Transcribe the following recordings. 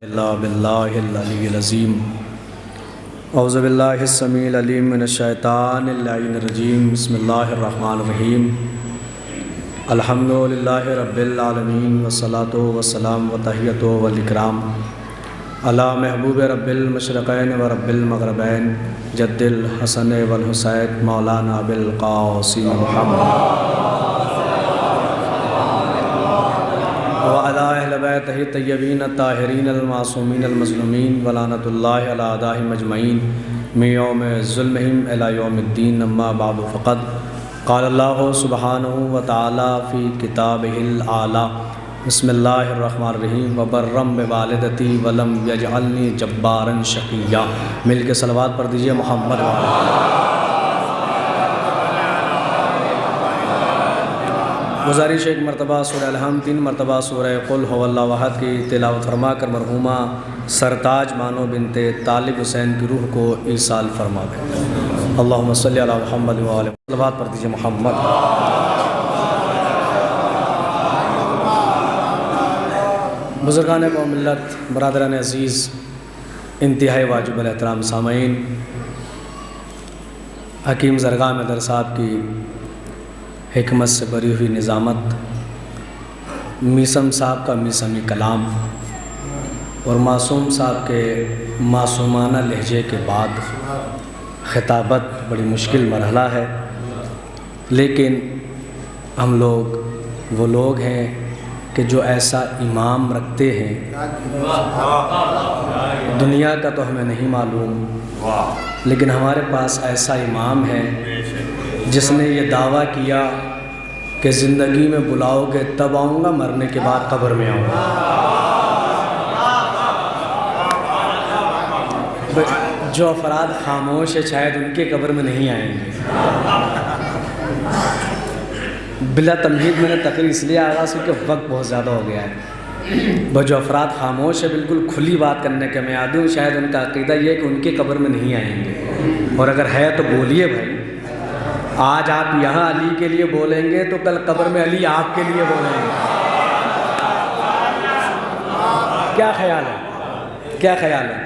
اللہ باللہ العلی العظیم اعوذ باللہ السمیع العلیم من الشیطان اللعین الرجیم بسم اللہ الرحمن الرحیم الحمدللہ رب العالمین والصلاة والسلام وتحیۃ والاکرام علی محبوب رب المشرقین و رب المغربین جد الحسن والحسین مولانا ابوالقاسم محمد وعلی اہل بیتہ الطیبین الطاہرین المعصومین المظلومین ولعنۃ اللہ علی اعدائہم اجمعین من یوم ظلمہم الی یوم الدین اما بعد فقد قال اللہ سبحانہ وتعالی فی کتابہ الاعلی بسم اللہ الرحمن الرحیم وبرم بوالدتی ولم یجعلنی جبارا شقیا۔ مل کے صلوات پڑھ دیجئے محمد گزارش ایک مرتبہ سورہ الحمد 3 مرتبہ سورہ قل هو اللہ احد کی تلاوت فرما کر مرحومہ سرتاج بانو بنت طالب حسین کی روح کو ایصال فرما دیں۔ اللہم صلی علی محمد وآلہ صلوات پڑھ دیجئے محمد۔ بزرگان قوم ملت، برادران عزیز، انتہائی واجب الاحترام سامعین، حکیم زرگاہ مدر صاحب کی حکمت سے بری ہوئی نظامت، میسم صاحب کا میسمی کلام اور معصوم صاحب کے معصومانہ لہجے کے بعد خطابت بڑی مشکل مرحلہ ہے، لیکن ہم لوگ وہ لوگ ہیں کہ جو ایسا امام رکھتے ہیں، دنیا کا تو ہمیں نہیں معلوم، لیکن ہمارے پاس ایسا امام ہے جس نے یہ دعویٰ کیا کہ زندگی میں بلاؤ گے تب آؤں گا، مرنے کے بعد قبر میں آؤں گا۔ جو افراد خاموش ہے شاید ان کے قبر میں نہیں آئیں گے۔ بلا تمہید میں نے تقریر اس لیے آغاز کی کہ وقت بہت زیادہ ہو گیا ہے۔ جو افراد خاموش ہے بالکل کھلی بات کرنے کے میں عادی ہوں، شاید ان کا عقیدہ یہ ہے کہ ان کے قبر میں نہیں آئیں گے، اور اگر ہے تو بولیے بھائی۔ آج آپ یہاں علی کے لیے بولیں گے تو کل قبر میں علی آپ کے لیے بولیں گے۔ کیا خیال ہے؟ کیا خیال ہے؟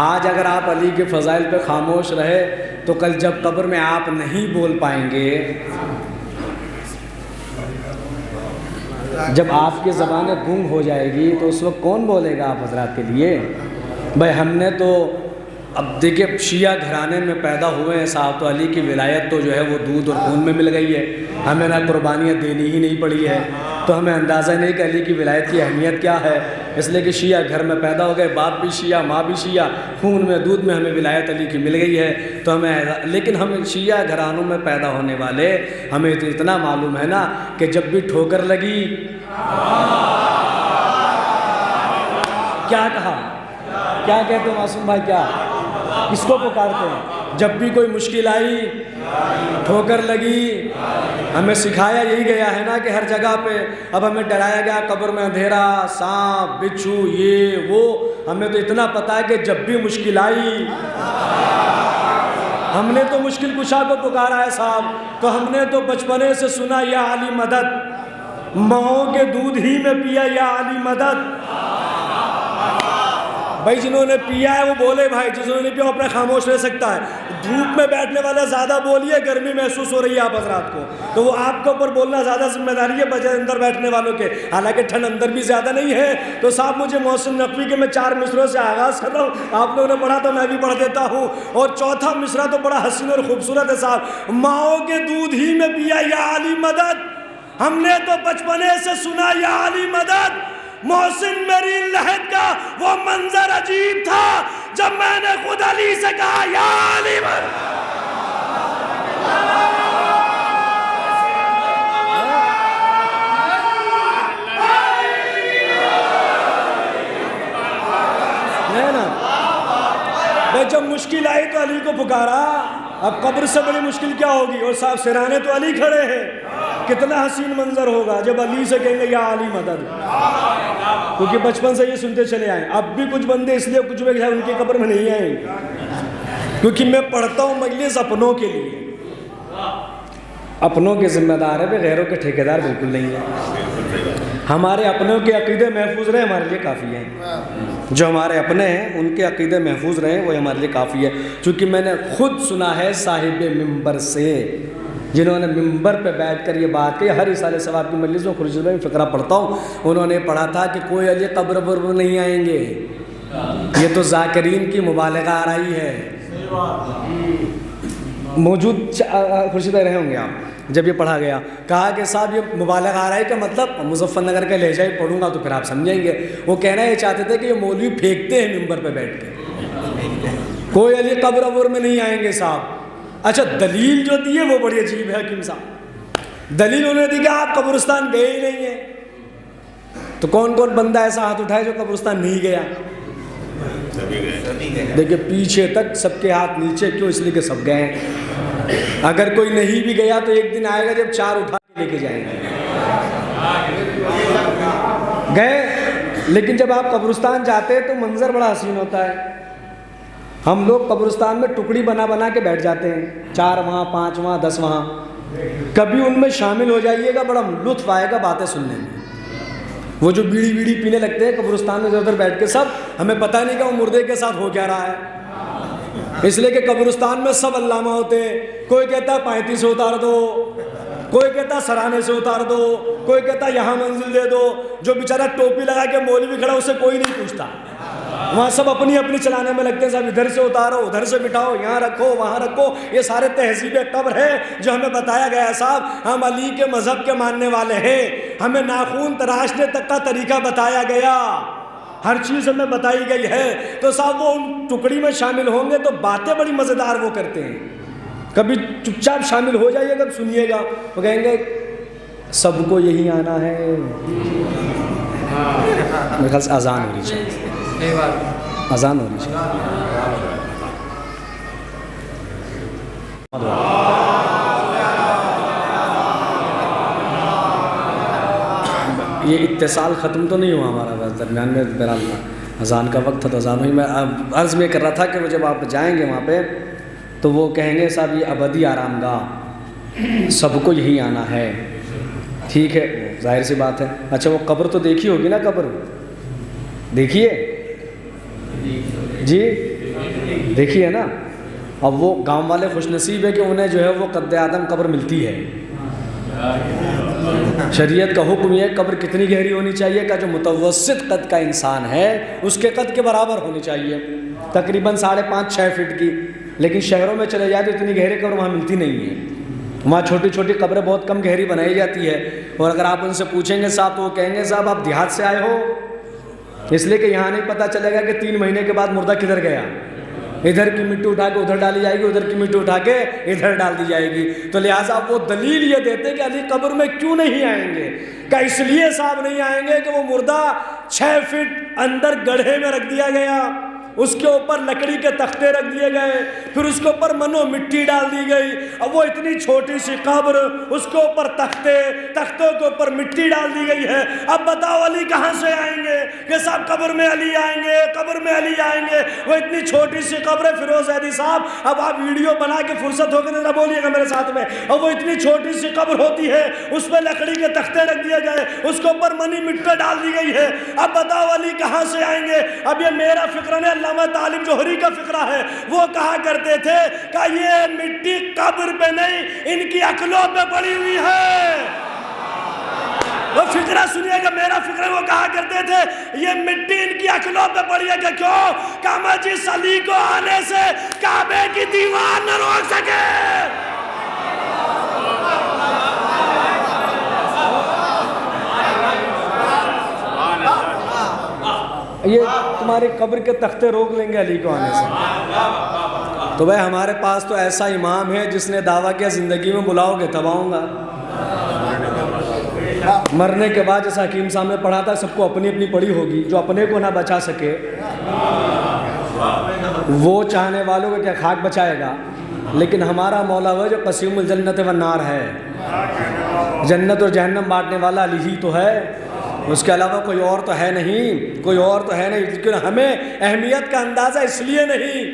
آج اگر آپ علی کے فضائل پہ خاموش رہے تو کل جب قبر میں آپ نہیں بول پائیں گے، جب آپ کی زبانیں گم ہو جائے گی تو اس وقت کون بولے گا آپ حضرات کے لیے؟ بھائی ہم نے تو اب دیکھیں شیعہ گھرانے میں پیدا ہوئے ہیں صاحب، تو علی کی ولایت تو جو ہے وہ دودھ اور خون میں مل گئی ہے، ہمیں نہ قربانیاں دینی ہی نہیں پڑی ہے، تو ہمیں اندازہ نہیں کہ علی کی ولایت کی اہمیت کیا ہے، اس لیے کہ شیعہ گھر میں پیدا ہو گئے، باپ بھی شیعہ ماں بھی شیعہ، خون میں دودھ میں ہمیں ولایت علی کی مل گئی ہے، تو ہمیں لیکن ہم شیعہ گھرانوں میں پیدا ہونے والے ہمیں تو اتنا معلوم ہے نا کہ جب بھی ٹھوکر لگی کیا کہا؟ کیا کہتے ہیں معصوم بھائی؟ کیا کس کو پکارتے ہیں؟ جب بھی کوئی مشکل آئی، ٹھوکر لگی، ہمیں سکھایا یہی گیا ہے نا کہ ہر جگہ پہ اب ہمیں ڈرایا گیا قبر میں اندھیرا، سانپ، بچھو، یہ وہ، ہمیں تو اتنا پتا ہے کہ جب بھی مشکل آئی، ہم نے تو مشکل کشا کو پکارا ہے صاحب، تو ہم نے تو بچپنے سے سنا یا علی مدد، ماؤں کے دودھ ہی میں پیا یا علی مدد۔ بھائی جنہوں نے پیا ہے وہ بولے بھائی، جنہوں نے پیا وہ اپنا خاموش رہ سکتا ہے۔ دھوپ میں بیٹھنے والا زیادہ بولیے، گرمی محسوس ہو رہی ہے آپ حضرات کو، تو وہ آپ کے اوپر بولنا زیادہ ذمہ داری ہے بجائے اندر بیٹھنے والوں کے، حالانکہ ٹھنڈ اندر بھی زیادہ نہیں ہے۔ تو صاحب مجھے محسن نقوی کے میں 4 مصروں سے آغاز کر رہا ہوں، آپ لوگوں نے پڑھا تو میں بھی پڑھ دیتا ہوں، اور چوتھا مصرع تو بڑا حسین اور خوبصورت ہے صاحب، ماؤں کے دودھ ہی میں پیا یا علی مدد، ہم نے تو بچپنے سے سنا یا علی مدد۔ محسن میری لہد کا وہ منظر عجیب تھا جب میں نے خود علی سے کہا یا علی مدد۔ بھائی جب مشکل آئی تو علی کو پکارا، اب قبر سے بڑی مشکل کیا ہوگی؟ اور صاحب سرانے تو علی کھڑے ہیں، کتنا حسین منظر ہوگا جب علی سے کہیں گے یا علی مدد، کیونکہ بچپن سے یہ سنتے چلے آئیں۔ اب بھی کچھ بندے اس لیے کچھ بھی ان کی قبر میں نہیں آئیں، کیونکہ میں پڑھتا ہوں مجلس اپنوں کے لیے، اپنوں کے ذمہ دار ہے، غیروں کے ٹھیکیدار بالکل نہیں ہے۔ ہمارے اپنوں کے عقیدے محفوظ رہے ہمارے لیے کافی ہیں. جو ہمارے اپنے ہیں ان کے عقیدے محفوظ رہیں وہ ہمارے لیے کافی ہے. چونکہ میں نے خود سنا ہے صاحب ممبر سے, جنہوں نے ممبر پہ بیٹھ کر یہ بات کہی. ہر سال ثواب کی مجلس میں خورشید بھائی فقرہ پڑھتا ہوں, انہوں نے پڑھا تھا کہ کوئی علی قبر پر نہیں آئیں گے, یہ تو ذاکرین کی مبالغہ آ رہی ہے. موجود خورشید بھائی رہے ہوں گے آپ جب یہ پڑھا گیا, کہا کہ صاحب یہ مبالغہ آ رہا ہے کہ مطلب مظفر نگر کا لہجہ ہی پڑھوں گا تو پھر آپ سمجھیں گے. وہ کہنا یہ چاہتے تھے کہ یہ مولوی پھینکتے ہیں ممبر پہ بیٹھ کے, کوئی علی قبر ابر میں نہیں آئیں گے صاحب. اچھا دلیل جو دی ہے وہ بڑی عجیب ہے حکیم صاحب. دلیل انہوں نے دی کہ آپ قبرستان گئے ہی نہیں ہیں. تو کون کون بندہ ایسا ہاتھ اٹھائے جو قبرستان نہیں گیا؟ دیکھیں پیچھے تک سب کے ہاتھ نیچے, کیوں؟ اس لیے کہ سب گئے ہیں. اگر کوئی نہیں بھی گیا تو ایک دن آئے گا جب چار اٹھا کے لے کے جائیں گے. گئے, لیکن جب آپ قبرستان جاتے ہیں تو منظر بڑا حسین ہوتا ہے. ہم لوگ قبرستان میں ٹکڑی بنا بنا کے بیٹھ جاتے ہیں, 4 وہاں 5 وہاں 10 وہاں. کبھی ان میں شامل ہو جائیے گا, بڑا لطف آئے گا باتیں سننے میں. وہ جو بیڑی پینے لگتے ہیں قبرستان میں ادھر ادھر بیٹھ کے, سب ہمیں پتہ نہیں کہ وہ مردے کے ساتھ ہو کیا رہا ہے. اس لیے کہ قبرستان میں سب علامہ ہوتے ہیں. کوئی کہتا ہے 35 سے اتار دو, کوئی کہتا ہے سرانے سے اتار دو, کوئی کہتا ہے یہاں منزل دے دو. جو بیچارہ ٹوپی لگا کے مولوی کھڑا اسے کوئی نہیں پوچھتا. وہاں سب اپنی اپنی چلانے میں لگتے ہیں, صاحب ادھر سے اتارو, ادھر سے بٹھاؤ, یہاں رکھو, وہاں رکھو. یہ سارے تہذیب قبر ہے جو ہمیں بتایا گیا ہے. صاحب ہم علی کے مذہب کے ماننے والے ہیں, ہمیں ناخون تراشنے تک کا طریقہ بتایا گیا, ہر چیز ہمیں بتائی گئی ہے. تو صاحب وہ ان ٹکڑی میں شامل ہوں گے تو باتیں بڑی مزیدار وہ کرتے ہیں. کبھی چپ چاپ شامل ہو جائیے گا, سنیے گا, وہ کہیں گے سب کو یہی آنا ہے. میرے خیال سے اذان ہو رہی چاہیے, اذان ہو رہی چاہیے. یہ اتصال ختم تو نہیں ہوا ہمارا, بس درمیان میں بہرحال اذان کا وقت تھا تو اذان ہوئی. میں عرض میں کر رہا تھا کہ وہ جب آپ جائیں گے وہاں پہ تو وہ کہیں گے صاحب یہ ابدی آرام گاہ, سب کو یہی آنا ہے. ٹھیک ہے, ظاہر سی بات ہے. اچھا وہ قبر تو دیکھی ہوگی نا, قبر دیکھیے جی, دیکھیے نا. اب وہ گاؤں والے خوش نصیب ہے کہ انہیں جو ہے وہ قد آدم قبر ملتی ہے. شریعت کا حکم یہ قبر کتنی گہری ہونی چاہیے کہ جو متوسط قد کا انسان ہے اس کے قد کے برابر ہونی چاہیے, تقریباً 5.5-6 فٹ کی. لیکن شہروں میں چلے جائے تو اتنی گہری قبر وہاں ملتی نہیں ہے. وہاں چھوٹی چھوٹی قبریں بہت کم گہری بنائی جاتی ہے. اور اگر آپ ان سے پوچھیں گے صاحب تو وہ کہیں گے صاحب آپ دیہات سے آئے ہو, اس لیے کہ یہاں نہیں پتہ چلے گا کہ 3 مہینے کے بعد مردہ کدھر گیا. ادھر کی مٹی اٹھا کے ادھر ڈالی جائے گی, ادھر کی مٹی اٹھا کے ادھر ڈال دی جائے گی. تو لہٰذا وہ دلیل یہ دیتے کہ علی قبر میں کیوں نہیں آئیں گے, کہ اس لیے صاحب نہیں آئیں گے کہ وہ مردہ 6 فٹ اندر گڑھے میں رکھ دیا گیا, اس کے اوپر لکڑی کے تختے رکھ دیے گئے, پھر اس کے اوپر منو مٹی ڈال دی گئی. اب وہ اتنی چھوٹی سی قبر, اس کے اوپر تختے, تختوں کے اوپر مٹی ڈال دی گئی ہے. اب بتاؤ علی کہاں سے آئیں گے کہ صاحب قبر میں علی آئیں گے, قبر میں علی آئیں گے. وہ اتنی چھوٹی سی قبر ہے فیروز زیدی صاحب, اب آپ ویڈیو بنا کے فرصت ہو کے نہ بولیے گا میرے ساتھ میں. اب وہ اتنی چھوٹی سی قبر ہوتی ہے, اس پہ لکڑی کے تختے رکھ دیے گئے, اس کے اوپر منی مٹی ڈال دی گئی ہے. اب بتاؤ علی کہاں سے آئیں گے. اب یہ میرا فکر نہیں, علامہ طالب جوہری کا فقرہ ہے. وہ کہا کرتے تھے کہ یہ مٹی قبر پہ نہیں ان کی عقلوں پہ پڑی ہوئی ہے. وہ فقرہ سنیے گا, میرا فقرہ. وہ کہا کرتے تھے یہ مٹی ان کی عقلوں پہ پڑی ہے. کہ کیوں؟ کہ جس علی کو آنے سے کعبے کی دیوار نہ روک سکے. یہ تمہاری قبر کے تختے روک لیں گے علی کو آنے سے. تو بھائی ہمارے پاس تو ایسا امام ہے جس نے دعویٰ کیا زندگی میں بلاؤ گے تب آؤں گا, مرنے کے بعد جیسا حکیم صاحب نے پڑھا تھا سب کو اپنی اپنی پڑی ہوگی. جو اپنے کو نہ بچا سکے وہ چاہنے والوں کو کیا خاک بچائے گا. لیکن ہمارا مولا وہ جو قسیم الجنت والنار ہے, جنت اور جہنم بانٹنے والا علی ہی تو ہے, اس کے علاوہ کوئی اور تو ہے نہیں, کوئی اور تو ہے نہیں. لیکن ہمیں اہمیت کا اندازہ اس لیے نہیں,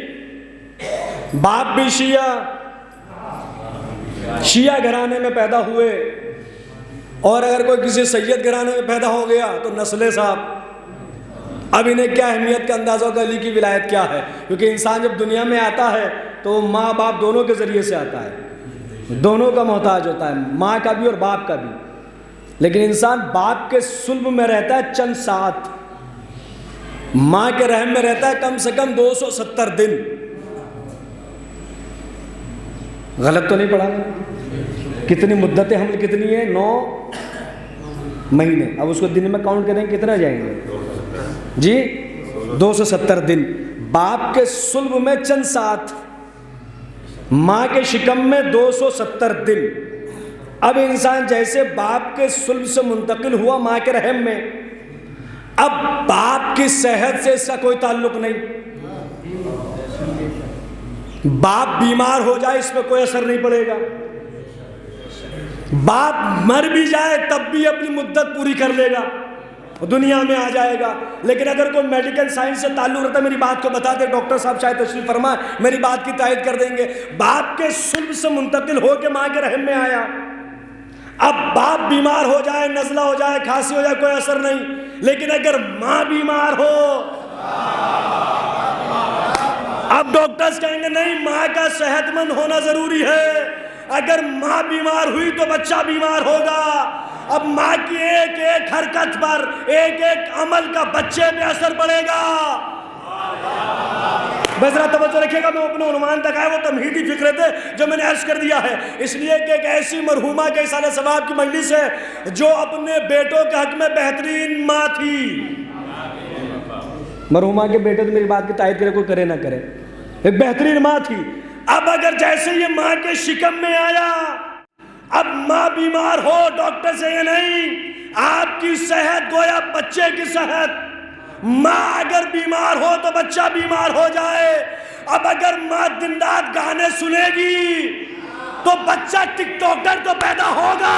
باپ بھی شیعہ گھرانے میں پیدا ہوئے, اور اگر کوئی کسی سید گھرانے میں پیدا ہو گیا تو نسلیں صاحب، اب انہیں کیا اہمیت کا اندازہ ہوگا علی کی ولایت کیا ہے، کیونکہ انسان جب دنیا میں آتا ہے تو ماں باپ دونوں کے ذریعے سے آتا ہے، دونوں کا محتاج ہوتا ہے، ماں کا بھی اور باپ کا بھی، لیکن انسان باپ کے صلب میں رہتا ہے چند ساتھ، ماں کے رحم میں رہتا ہے کم سے کم 270 دن۔ غلط تو نہیں پڑھا میں نے؟ کتنی مدت حمل کتنی ہے؟ 9 مہینے۔ اب اس کو دن میں کاؤنٹ کریں کتنا جائیں گے جی؟ 270 دن۔ باپ کے صلب میں چند ساتھ، ماں کے شکم میں 270 دن۔ اب انسان جیسے باپ کے صلب سے منتقل ہوا ماں کے رحم میں، اب باپ کی صحت سے اس کا کوئی تعلق نہیں، باپ بیمار ہو جائے اس پہ کوئی اثر نہیں پڑے گا، باپ مر بھی جائے تب بھی اپنی مدت پوری کر لے گا، دنیا میں آ جائے گا۔ لیکن اگر کوئی میڈیکل سائنس سے تعلق رہتا ہے، میری بات کو بتا دے، ڈاکٹر صاحب شاید تشریف فرمائے، میری بات کی تائید کر دیں گے، باپ کے صلب سے منتقل ہو کے ماں کے رحم میں آیا، اب باپ بیمار ہو جائے، نزلہ ہو جائے، کھانسی ہو جائے، کوئی اثر نہیں، لیکن اگر ماں بیمار ہو، اب ڈاکٹرز کہیں گے نہیں، ماں کا صحت مند ہونا ضروری ہے، اگر ماں بیمار ہوئی تو بچہ بیمار ہوگا۔ اب ماں کی ایک ایک حرکت پر، ایک ایک عمل کا بچے پہ اثر پڑے گا۔ بس ذرا توجہ رکھیے گا، میں اپنے عنوان تک آیا، وہ تمہیدی فکرے تھے جو میں نے عرض کر دیا ہے، اس لیے کہ ایک ایسی مرحومہ کے اِیصال ثواب کی مجلس ہے جو اپنے بیٹوں کے حق میں بہترین ماں تھی۔ مرحومہ کے بیٹے تو میری بات کی تائید کرے، کوئی کرے نہ کرے، ایک بہترین ماں تھی۔ اب اگر جیسے یہ ماں کے شکم میں آیا، اب ماں بیمار ہو، ڈاکٹر سے یہ نہیں، آپ کی صحت گویا بچے کی صحت، ماں اگر بیمار ہو تو بچہ بیمار ہو جائے۔ اب اگر ماں دن رات گانے سنے گی تو بچہ ٹک ٹاکر تو پیدا ہوگا۔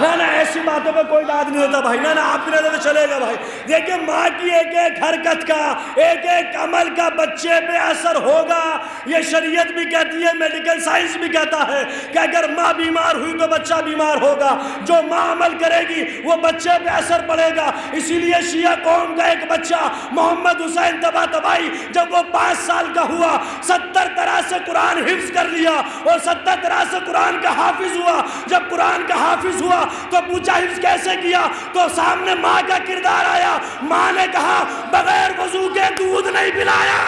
نہ ایسی باتوں پہ کوئی داد نہیں دیتا بھائی، نہ آپ کی نظر چلے گا بھائی۔ دیکھیں ماں کی ایک ایک حرکت کا، ایک ایک عمل کا بچے پہ اثر ہوگا۔ یہ شریعت بھی کہتی ہے، میڈیکل سائنس بھی کہتا ہے کہ اگر ماں بیمار ہوئی تو بچہ بیمار ہوگا، جو ماں عمل کرے گی وہ بچے پہ اثر پڑے گا۔ اسی لیے شیعہ قوم کا ایک بچہ محمد حسین طباطبائی جب وہ 5 سال کا ہوا، 70 طرح سے قرآن حفظ کر لیا اور 70 طرح سے قرآن کا حافظ ہوا۔ جب قرآن کا حافظ ہوا تو پوچھا حفظ کیسے کیا، تو سامنے ماں کا کردار آیا، ماں نے کہا بغیر وضو کے دودھ نہیں پلایا۔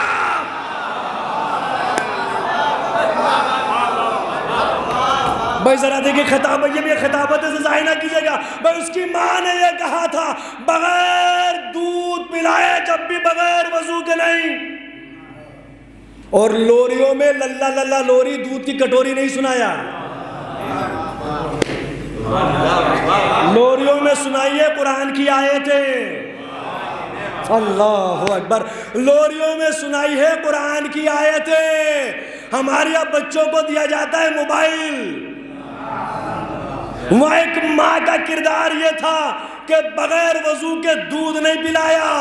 بھائی ذرا دیکھیں خطاب، یہ بھی خطابت سے ضائع نہ کیجئے گا، بھائی اس کی ماں نے یہ کہا تھا بغیر دودھ پلائے، جب بھی بغیر وضو کے نہیں۔ اور لوریوں میں للہ للہ لوری دودھ کی کٹوری نہیں سنایا، لوریوں میں سنائیے قرآن کی آیتیں۔ اللہ اکبر، لوریوں میں سنائی ہے قرآن کی آیتیں۔ ہمارے اب بچوں کو دیا جاتا ہے موبائل۔ وہاں ایک ماں کا کردار یہ تھا کہ بغیر وضو کے دودھ نہیں پلایا۔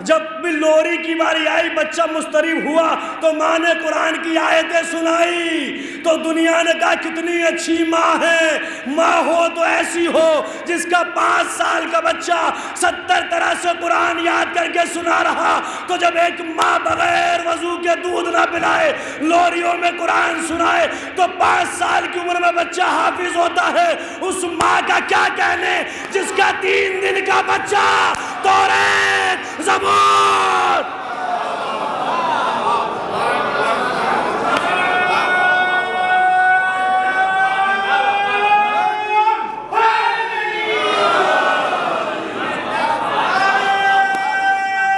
جب بھی لوری کی باری آئی، بچہ مضطرب ہوا تو ماں نے قرآن کی آیتیں سنائی، تو دنیا نے کہا کتنی اچھی ماں ہے، ماں ہو تو ایسی ہو جس کا 5 سال کا بچہ 70 طرح سے قرآن یاد کر کے سنا رہا۔ تو جب ایک ماں بغیر وضو کے دودھ نہ پلائے، لوریوں میں قرآن سنائے، تو 5 سال کی عمر میں بچہ حافظ ہوتا ہے۔ اس ماں کا کیا کہنے جس کا 3 دن کا بچہ توریت زبور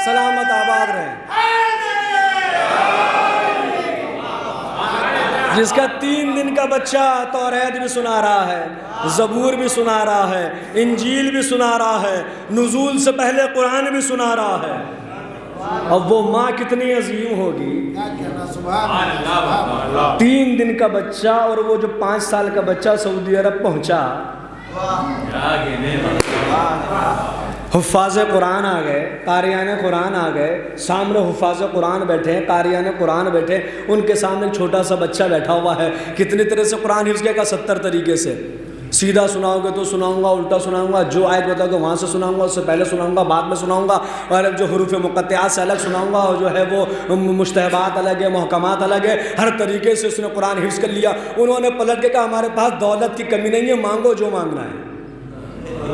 سلامت آباد رہے، جس کا 3 دن کا بچہ توریت بھی سنا رہا ہے، زبور بھی سنا رہا ہے، انجیل بھی سنا رہا ہے، نزول سے پہلے قرآن بھی سنا رہا ہے۔ اب وہ ماں کتنی عظیم ہوگی، 3 دن کا بچہ، اور وہ جو 5 سال کا بچہ سعودی عرب پہنچا، حفاظ قرآن آ گئے، قاریان قرآن آ گئے، سامنے حفاظ قرآن بیٹھے ہیں، قاریان قرآن بیٹھے، ان کے سامنے چھوٹا سا بچہ بیٹھا ہوا ہے، کتنی طرح سے قرآن حفظ کیا 70 طریقے سے، سیدھا سناؤ گے تو سناؤں گا، الٹا سناؤں گا، جو آیت بتاؤ گے وہاں سے سناؤں گا، اس سے پہلے سناؤں گا، بعد میں سناؤں گا، اور جو حروف مقطعات سے الگ سناؤں گا، اور جو ہے وہ مشتہبات الگ ہے، محکمات الگ ہے، ہر طریقے سے اس نے قرآن حفظ کر لیا۔ انہوں نے پلٹ کے کہا ہمارے پاس دولت کی کمی نہیں ہے، مانگو جو مانگنا ہے،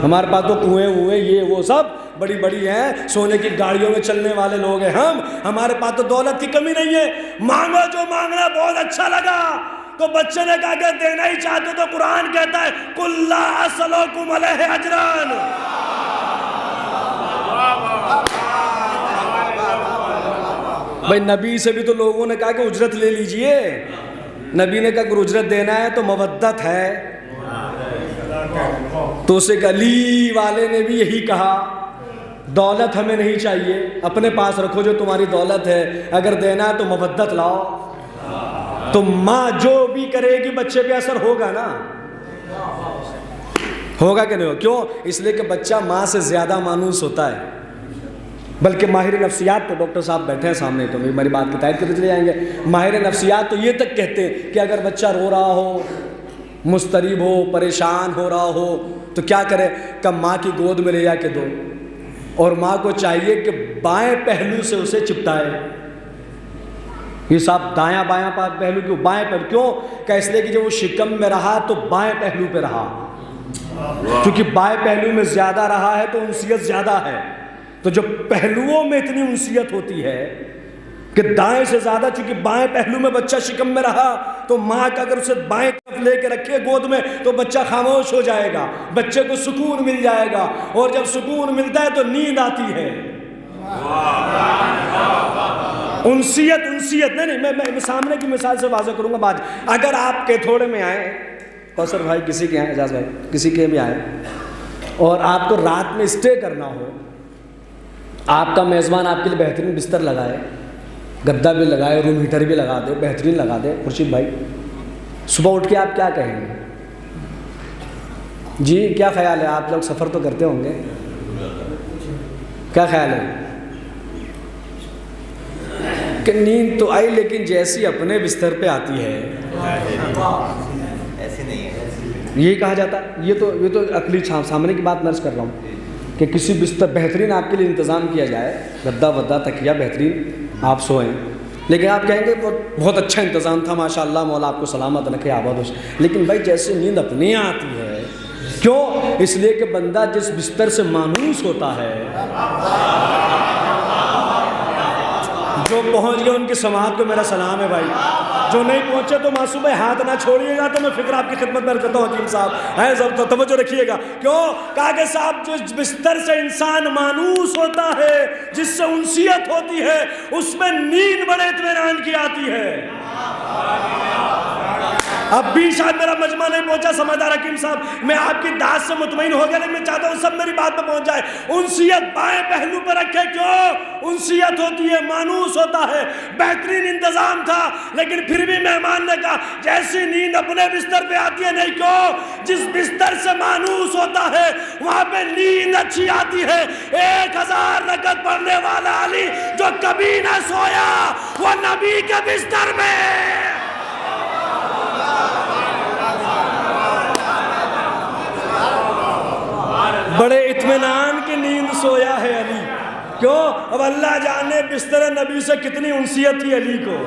ہمارے پاس تو کنویں ہوئے یہ وہ سب بڑی بڑی ہیں، سونے کی گاڑیوں میں چلنے والے لوگ ہیں ہمارے پاس تو دولت کی کمی نہیں ہے، مانگو جو مانگنا۔ بہت اچھا لگا تو بچے نے کہا کہ دینا ہی چاہتے تو قرآن کہتا ہے قُلْ لَا أَسْأَلُكُمْ عَلَيْهِ أَجْرًا۔ بھائی نبی سے بھی تو لوگوں نے کہا کہ اجرت لے لیجئے، نبی نے کہا کہ اجرت دینا ہے تو مودت ہے، تو اسے علی والے نے بھی یہی کہا دولت ہمیں نہیں چاہیے، اپنے پاس رکھو جو تمہاری دولت ہے، اگر دینا ہے تو مودت لاؤ۔ تو ماں جو بھی کرے گی بچے پہ اثر ہوگا نا، ہوگا کہ نہیں ہوگا؟ کیوں؟ اس لیے کہ بچہ ماں سے زیادہ مانوس ہوتا ہے، بلکہ ماہر نفسیات تو ڈاکٹر صاحب بیٹھے ہیں سامنے تو میری بات کی تائید کرتے چلے جائیں گے، ماہر نفسیات تو یہ تک کہتے ہیں کہ اگر بچہ رو رہا ہو، مضطرب ہو، پریشان ہو رہا ہو تو کیا کرے کہ ماں کی گود میں لے جا کے دو، اور ماں کو چاہیے کہ بائیں پہلو سے اسے چپٹائے۔ یہ صاحب دایاں بایاں پہلو کیوں؟ بائیں پہلو کیوں؟ کہ اس لیے کہ جب وہ شکم میں رہا تو بائیں پہلو پہ رہا، کیونکہ بائیں پہلو میں زیادہ رہا ہے تو انسیت زیادہ ہے، تو جب پہلوؤں میں اتنی انسیت ہوتی ہے کہ دائیں سے زیادہ، چونکہ بائیں پہلو میں بچہ شکم میں رہا تو ماں کا اگر اسے بائیں طرف لے کے رکھے گود میں تو بچہ خاموش ہو جائے گا، بچے کو سکون مل جائے گا، اور جب سکون ملتا ہے تو نیند آتی ہے۔ انسیت نہیں میں سامنے کی مثال سے واضح کروں گا بات۔ اگر آپ کے تھوڑے میں آئے، کوثر بھائی کسی کے آئے، اعجاز بھائی کسی کے بھی آئے، اور آپ کو رات میں اسٹے کرنا ہو، آپ کا میزبان آپ کے لیے بہترین بستر لگائے، گدا بھی لگائے، روم ہیٹر بھی لگا دے، بہترین لگا دے، خورشید بھائی صبح اٹھ کے آپ کیا کہیں گے؟ جی کیا خیال ہے؟ آپ لوگ سفر تو کرتے ہوں گے، کیا خیال ہے؟ کہ نیند تو آئی لیکن جیسی اپنے بستر پہ آتی ہے ایسی نہیں ہے، یہی کہا جاتا ہے۔ یہ تو عقلی سامنے کی بات نرس کر رہا ہوں کہ کسی بستر بہترین آپ کے لیے انتظام کیا جائے، گدا ودا تکیہ بہترین، آپ سوئیں، لیکن آپ کہیں گے بہت اچھا انتظام تھا ماشاءاللہ، مولا آپ کو سلامت رکھے، آباد ہو۔ لیکن بھائی جیسے نیند اپنے آتی ہے، کیوں؟ اس لیے کہ بندہ جس بستر سے مانوس ہوتا ہے، جو پہنچ گئے ان کی سماعت کو میرا سلام ہے بھائی، جو نہیں پہنچے تو معصوم ہے ہاتھ نہ چھوڑیے گا، تو میں فکر آپ کی خدمت میں کرتا ہوں حکیم صاحب ہے، ضبط توجہ رکھیے گا۔ کیوں؟ کہا کہ صاحب جس بستر سے انسان مانوس ہوتا ہے، جس سے انسیت ہوتی ہے، اس میں نیند بڑے اطمینان کی آتی ہے۔ اب بھی شاید میرا مجمع نہیں پہنچا سمجھدار حکیم صاحب، میں آپ کی داد سے مطمئن ہو گیا، لیکن میں چاہتا ہوں سب میری بات پہ پہنچ جائے۔ انسیت بائیں پہلو پہ رکھے، کیوں؟ انسیت ہوتی ہے، مانوس ہوتا ہے، بہترین انتظام تھا، لیکن پھر بھی مہمان نے کہا جیسی نیند اپنے بستر پہ آتی ہے نہیں، کیوں؟ جس بستر سے مانوس ہوتا ہے وہاں پہ نیند اچھی آتی ہے۔ 1000 رکعت پڑھنے والا علی جو کبھی نہ سویا وہ نبی کے بستر میں، بڑے اطمینان کی نیند سویا ہے علی۔ کیوں؟ اب اللہ جانے بستر نبی سے کتنی انسیت تھی علی کو،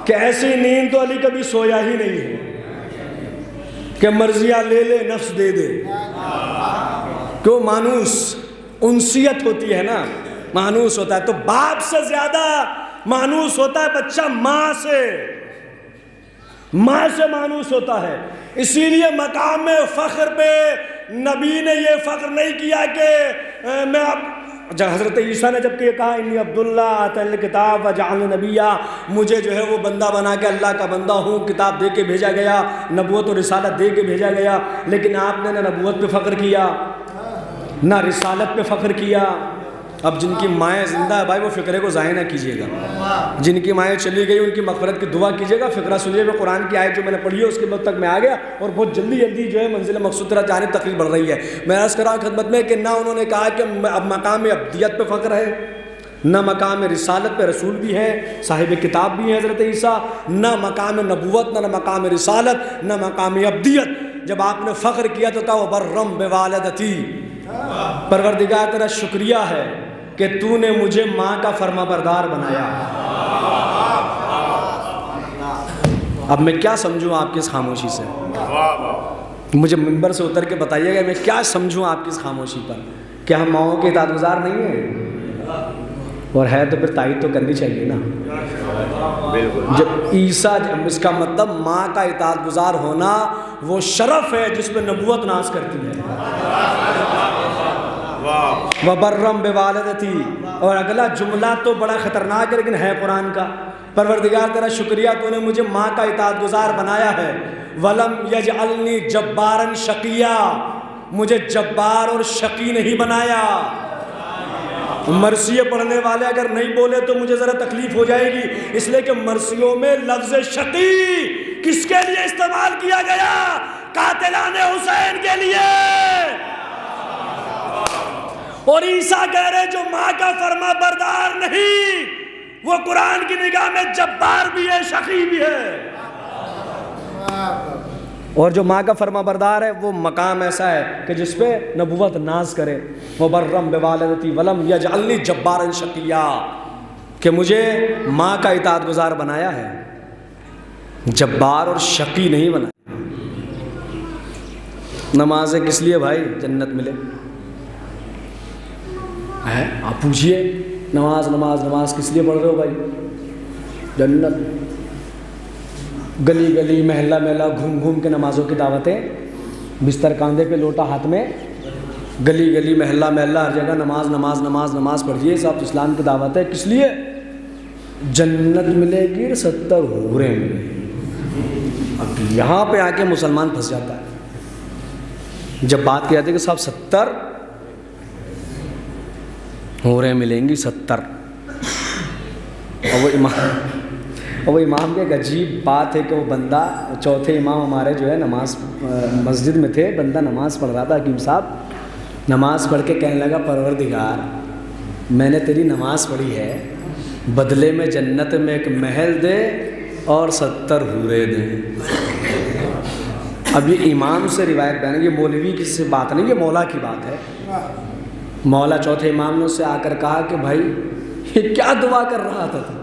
کہ ایسی نیند تو علی کبھی سویا ہی نہیں ہے کہ مرضیہ لے لے نفس دے دے۔ کیوں؟ مانوس، انسیت ہوتی ہے نا، مانوس ہوتا ہے۔ تو باپ سے زیادہ مانوس ہوتا ہے بچہ ماں سے، ماں سے مانوس ہوتا ہے۔ اسی لیے مقام فخر پہ نبی نے یہ فخر نہیں کیا کہ میں حضرت عیسیٰ نے جب کہ یہ کہا انی عبداللہ آتانی الکتاب وجعلنی نبیّا، مجھے جو ہے وہ بندہ بنا کے اللہ کا بندہ ہوں، کتاب دے کے بھیجا گیا، نبوت و رسالت دے کے بھیجا گیا، لیکن آپ نے نہ نبوت پہ فخر کیا نہ رسالت پہ فخر کیا۔ اب جن کی مائیں زندہ ہے بھائی وہ فقرے کو ضائع نہ کیجیے گا. جن کی مائیں چلی گئی ان کی مغفرت کی دعا کیجیے گا. فقرہ سنیے گا. قرآن کی آیت جو میں نے پڑھی ہے اس کے بعد تک میں آ گیا اور بہت جلدی جو ہے منزل مقصود طرح جانب تقریب بڑھ رہی ہے. میں عرض کر رہا ہوں خدمت میں کہ نہ انہوں نے کہا کہ اب مقام ابدیت پہ فخر ہے، نہ مقام رسالت پہ، رسول بھی ہیں، صاحب کتاب بھی ہیں حضرت عیسیٰ، نہ مقام نبوت، نہ مقام رسالت، نہ مقام ابدیت. جب آپ نے فخر کیا تو کہا وبرم بوالدتی، پروردگار تیرا شکریہ ہے کہ تو نے مجھے ماں کا فرما بردار بنایا. اب میں کیا سمجھوں آپ کی اس خاموشی سے؟ مجھے منبر سے اتر کے بتائیے گا میں کیا سمجھوں آپ کی اس خاموشی پر. کیا ہم ماؤں کے اطاعت گزار نہیں ہیں؟ اور ہے تو پھر تائید تو کرنی چاہیے نا. جب عیسیٰ، اس کا مطلب ماں کا اطاعت گزار ہونا وہ شرف ہے جس پہ نبوت ناز کرتی ہے. وبرم بوالدتی. اور اگلا جملہ تو بڑا خطرناک ہے لیکن ہے قرآن کا. پروردگار تیرا شکریہ تو نے مجھے ماں کا اطاعت گزار بنایا ہے. ولم یجعلنی جبارا شقیا، مجھے جبار اور شقی نہیں بنایا. مرثیے پڑھنے والے اگر نہیں بولے تو مجھے ذرا تکلیف ہو جائے گی، اس لیے کہ مرثیوں میں لفظ شقی کس کے لیے استعمال کیا گیا؟ قاتلان حسین کے لیے. اور عیسیٰ کہہ رہے جو ماں کا فرما بردار نہیں وہ قرآن کی نگاہ میں جبار بھی ہے، شقی بھی ہے. اور جو ماں کا فرما بردار ہے وہ مقام ایسا ہے کہ جس پہ نبوت ناز کرے. وبرم بوالدتی ولم یجعلنی جبارا شقیا، کہ مجھے ماں کا اطاعت گزار بنایا ہے، جبار اور شقی نہیں بنایا. نمازیں کس لیے بھائی؟ جنت ملے. آپ پوچھئے نماز نماز نماز کس لیے پڑھ رہے ہو بھائی؟ جنت. گلی گلی محلہ محلہ گھوم گھوم کے نمازوں کی دعوتیں، بستر کاندھے پہ لوٹا ہاتھ میں، گلی گلی محلہ محلہ ہر جگہ نماز نماز نماز نماز پڑھیے. صاحب اسلام کی دعوت ہے. کس لیے؟ جنت ملے گی، 70 حوریں ملیں گی. اب یہاں پہ آ کے مسلمان پھنس جاتا ہے جب بات کی جاتی ہے کہ صاحب 70 حوریں ملیں گی. 70. اور وہ امام کی ایک عجیب بات ہے کہ وہ بندہ، چوتھے امام ہمارے جو ہے نماز مسجد میں تھے، بندہ نماز پڑھ رہا تھا، حکیم صاحب نماز پڑھ کے کہنے لگا پروردگار میں نے تیری نماز پڑھی ہے، بدلے میں جنت میں ایک محل دے اور 70 حوریں دے. اب یہ امام سے روایت بیان ہے، یہ مولوی کی سے بات نہیں، یہ مولا کی بات ہے. مولا چوتھے امام نے اس سے آ کر کہا کہ بھائی یہ کیا دعا کر رہا تھا تو؟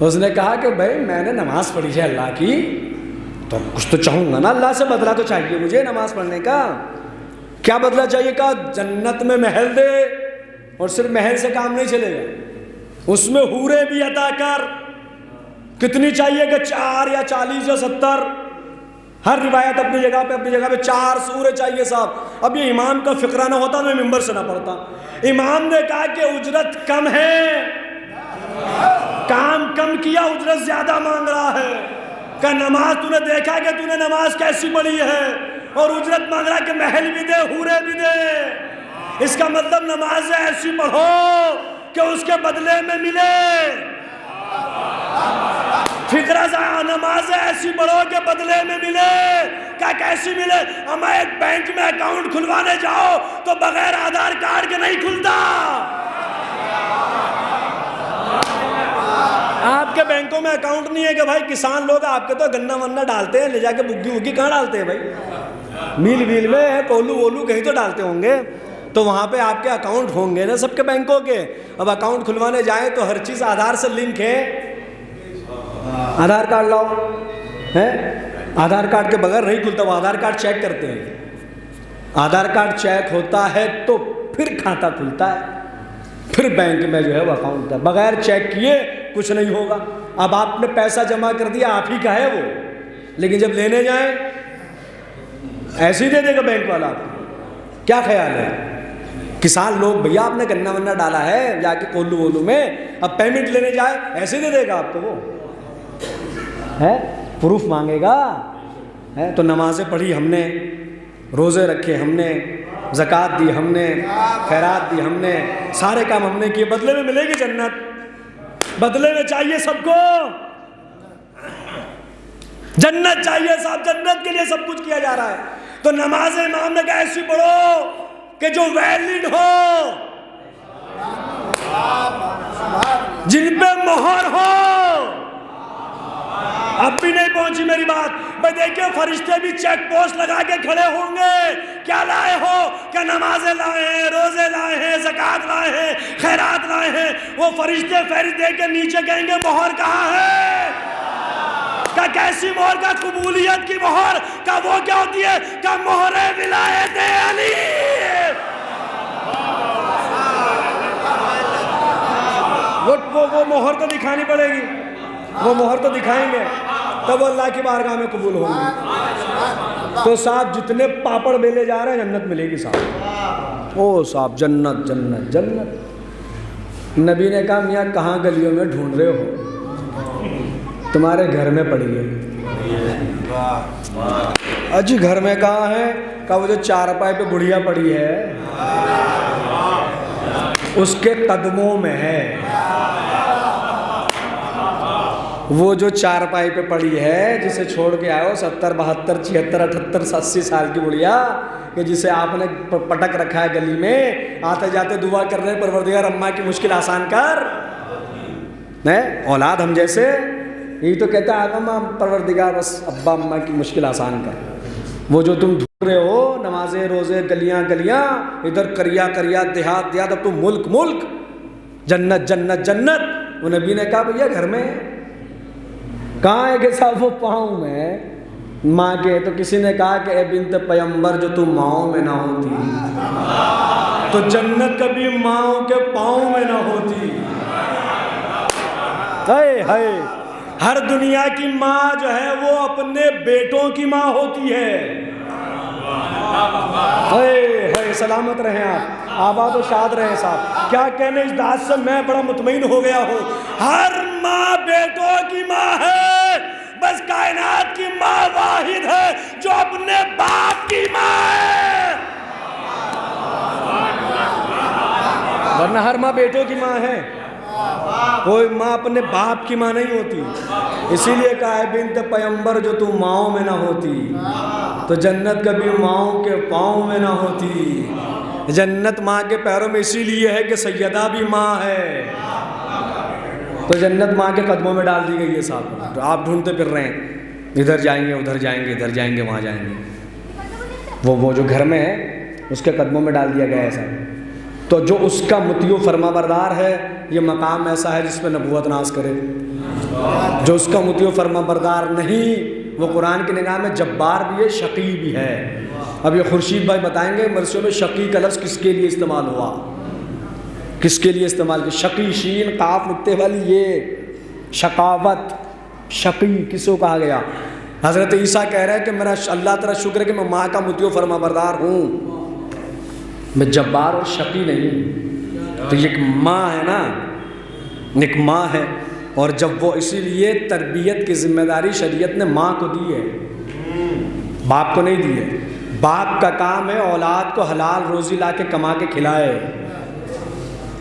اس نے کہا کہ بھائی میں نے نماز پڑھی ہے اللہ کی تو کچھ تو چاہوں گا نا، اللہ سے بدلہ تو چاہیے مجھے نماز پڑھنے کا. کیا بدلہ چاہیے؟ کہا جنت میں محل دے. اور صرف محل سے کام نہیں چلے گا، اس میں حوریں بھی عطا کر. کتنی چاہیے کہ 4 یا 40 یا 70؟ ہر روایت اپنی جگہ پہ 4 سورے چاہیے صاحب. اب یہ امام کا فقرہ نہ ہوتا میں ممبر سے نہ پڑھتا. امام نے کہا کہ اجرت کم ہے، کام کم کیا، اجرت زیادہ مانگ رہا ہے. کہ نماز تو نے دیکھا کہ تو نے نماز کیسی پڑھی ہے، اور اجرت مانگ رہا کہ محل بھی دے حوریں بھی دے. اس کا مطلب نماز ایسی پڑھو کہ اس کے بدلے میں ملے. فکرہ نماز ایسی پڑھو کہ بدلے میں ملے. کیا کیسی ملے؟ اما ایک بینک میں اکاؤنٹ کھلوانے جاؤ تو بغیر آدھار کارڈ کے نہیں کھلتا. آپ کے بینکوں میں اکاؤنٹ نہیں ہے کہ بھائی کسان لوگ آپ کے تو گنا ونا ڈالتے ہیں، لے جا کے بگی وگی کہاں ڈالتے ہیں بھائی؟ میل ویل میں کولو وولو کہیں تو ڈالتے ہوں گے، تو وہاں پہ آپ کے اکاؤنٹ ہوں گے نا سب کے بینکوں کے. اب اکاؤنٹ کھلوانے جائیں تو ہر چیز آدھار سے لنک ہے. آدھار کارڈ لاؤ ہے، آدھار کارڈ کے بغیر نہیں کھلتا. وہ آدھار کارڈ چیک کرتے ہیں، آدھار کارڈ چیک ہوتا ہے تو پھر کھاتہ کھلتا ہے، پھر بینک میں جو ہے وہ اکاؤنٹ ہے. بغیر چیک کیے کچھ نہیں ہوگا. اب آپ نے پیسہ جمع کر دیا، آپ ہی کا ہے وہ، لیکن جب لینے جائیں ایسے ہی دے دے گا بینک والا. کیا خیال ہے؟ کسان لوگ بھیا آپ نے گنا ونا ڈالا ہے جا کے کولو وولو میں، اب پیمنٹ لینے جائے ایسے دے دے گا آپ کو، وہ ہے پروف مانگے گا. ہے تو نمازیں پڑھی ہم نے، روزے رکھے ہم نے، زکوٰۃ دی ہم نے، خیرات دی ہم نے، سارے کام ہم نے کیے، بدلے میں ملے گی جنت؟ بدلے میں چاہیے سب کو جنت چاہیے صاحب، جنت کے لیے سب کچھ کیا جا رہا ہے۔ تو نماز امام نے کہا ایسی پڑھو کہ جو ویلڈ ہو، جن پہ مہر ہو۔ اب بھی نہیں پہنچی میری بات بھائی، دیکھیں فرشتے بھی چیک پوسٹ لگا کے کھڑے ہوں گے، کیا لائے ہو؟ کہ نمازیں لائے ہیں، روزے لائے ہیں، زکوٰۃ لائے ہیں، خیرات لائے ہیں۔ وہ فرشتے فہرست دے کے نیچے کہیں گے مہر کہاں ہے؟ کہ کیسی مہر؟ کا قبولیت کی مہر۔ کہ وہ کیا ہوتی ہے؟ کہ مہر ولایت علی۔ وہ مہر تو دکھانی پڑے گی، وہ مہر تو دکھائیں گے تب وہ اللہ کی بارگاہ میں قبول ہوں گی۔ تو صاحب جتنے پاپڑ بیلے جا رہے ہیں جنت ملے گی صاحب، او صاحب جنت جنت جنت۔ نبی نے کہا میاں کہاں گلیوں میں ڈھونڈ رہے ہو؟ تمہارے گھر میں پڑی ہے۔ اجی گھر میں کہاں ہے؟ کہا وہ جو چارپائی پہ بڑھیا پڑی ہے اس کے قدموں میں ہے۔ وہ جو چارپائی پہ پڑی ہے جسے چھوڑ کے آئے ہو 70 72 76 78 80 سال کی بڑھیا، کہ جسے آپ نے پٹک رکھا ہے گلی میں، آتے جاتے دعا کر رہے ہیں پروردگار اماں کی مشکل آسان کر۔ اولاد ہم جیسے یہی تو کہتا ہے اماں پروردگار بس ابا اماں کی مشکل آسان کر۔ وہ جو تم ڈھونڈ رہے ہو نمازیں روزے گلیاں گلیاں، ادھر کریا کریا دیہات دیہات، اب تم ملک ملک، جنت جنت جنت۔ وہ نبی نے کہا بھیا گھر میں کہاں ہے؟ کہ صاحب وہ پاؤں میں ماں کے۔ تو کسی نے کہا کہ اے بنت پیمبر جو تم ماؤں میں نہ ہوتی تو جنت کبھی ماؤں کے پاؤں میں نہ ہوتی۔ ہائے ہائے، ہر دنیا کی ماں جو ہے وہ اپنے بیٹوں کی ماں ہوتی ہے۔ ہائے ہائے، سلامت رہیں آپ، آباد و شاد رہیں صاحب۔ کیا کہنے، اس بات سے میں بڑا مطمئن ہو گیا ہوں، ہر ماں بیٹوں کی ماں ہے، بس کائنات کی ماں واحد ہے جو اپنے باپ کی ماں ہے، ورنہ ہر ماں بیٹوں کی ماں ہے، کوئی ماں اپنے باپ کی ماں نہیں ہوتی۔ اسی لیے کہا ہے بنت پیمبر جو تم ماؤں میں نہ ہوتی تو جنت کبھی ماؤں کے پاؤں میں نہ ہوتی۔ جنت ماں کے پیروں میں اسی لیے ہے کہ سیدہ بھی ماں ہے، تو جنت ماں کے قدموں میں ڈال دی گئی ہے صاحب۔ تو آپ ڈھونڈتے پھر رہے ہیں، ادھر جائیں گے ادھر جائیں گے ادھر جائیں گے وہاں جائیں گے، وہ جو گھر میں ہے اس کے قدموں میں ڈال دیا گیا ہے صاحب۔ تو جو اس کا مطیع و فرما بردار ہے، یہ مقام ایسا ہے جس میں نبوت ناز کرے۔ جو اس کا مطیع و فرما بردار نہیں، وہ قرآن کی نگاہ میں جبار بھی ہے، شقی بھی ہے۔ اب یہ خورشید بھائی بتائیں گے مرثیوں میں شقی کا لفظ کس کے لیے استعمال ہوا، کس کے لیے استعمال کیا؟ شقی شین قاف نقطے والی یہ شقاوت، شقی کس کو کہا گیا؟ حضرت عیسیٰ کہہ رہے ہیں کہ میرا اللہ تعالیٰ شکر ہے کہ میں ماں کا مطیع و فرما بردار ہوں، میں جبار اور شقی نہیں۔ تو یہ ایک ماں ہے نا، ایک ماں ہے، اور جب وہ اسی لیے تربیت کی ذمہ داری شریعت نے ماں کو دی ہے، باپ کو نہیں دی ہے۔ باپ کا کام ہے اولاد کو حلال روزی لا کے کما کے کھلائے،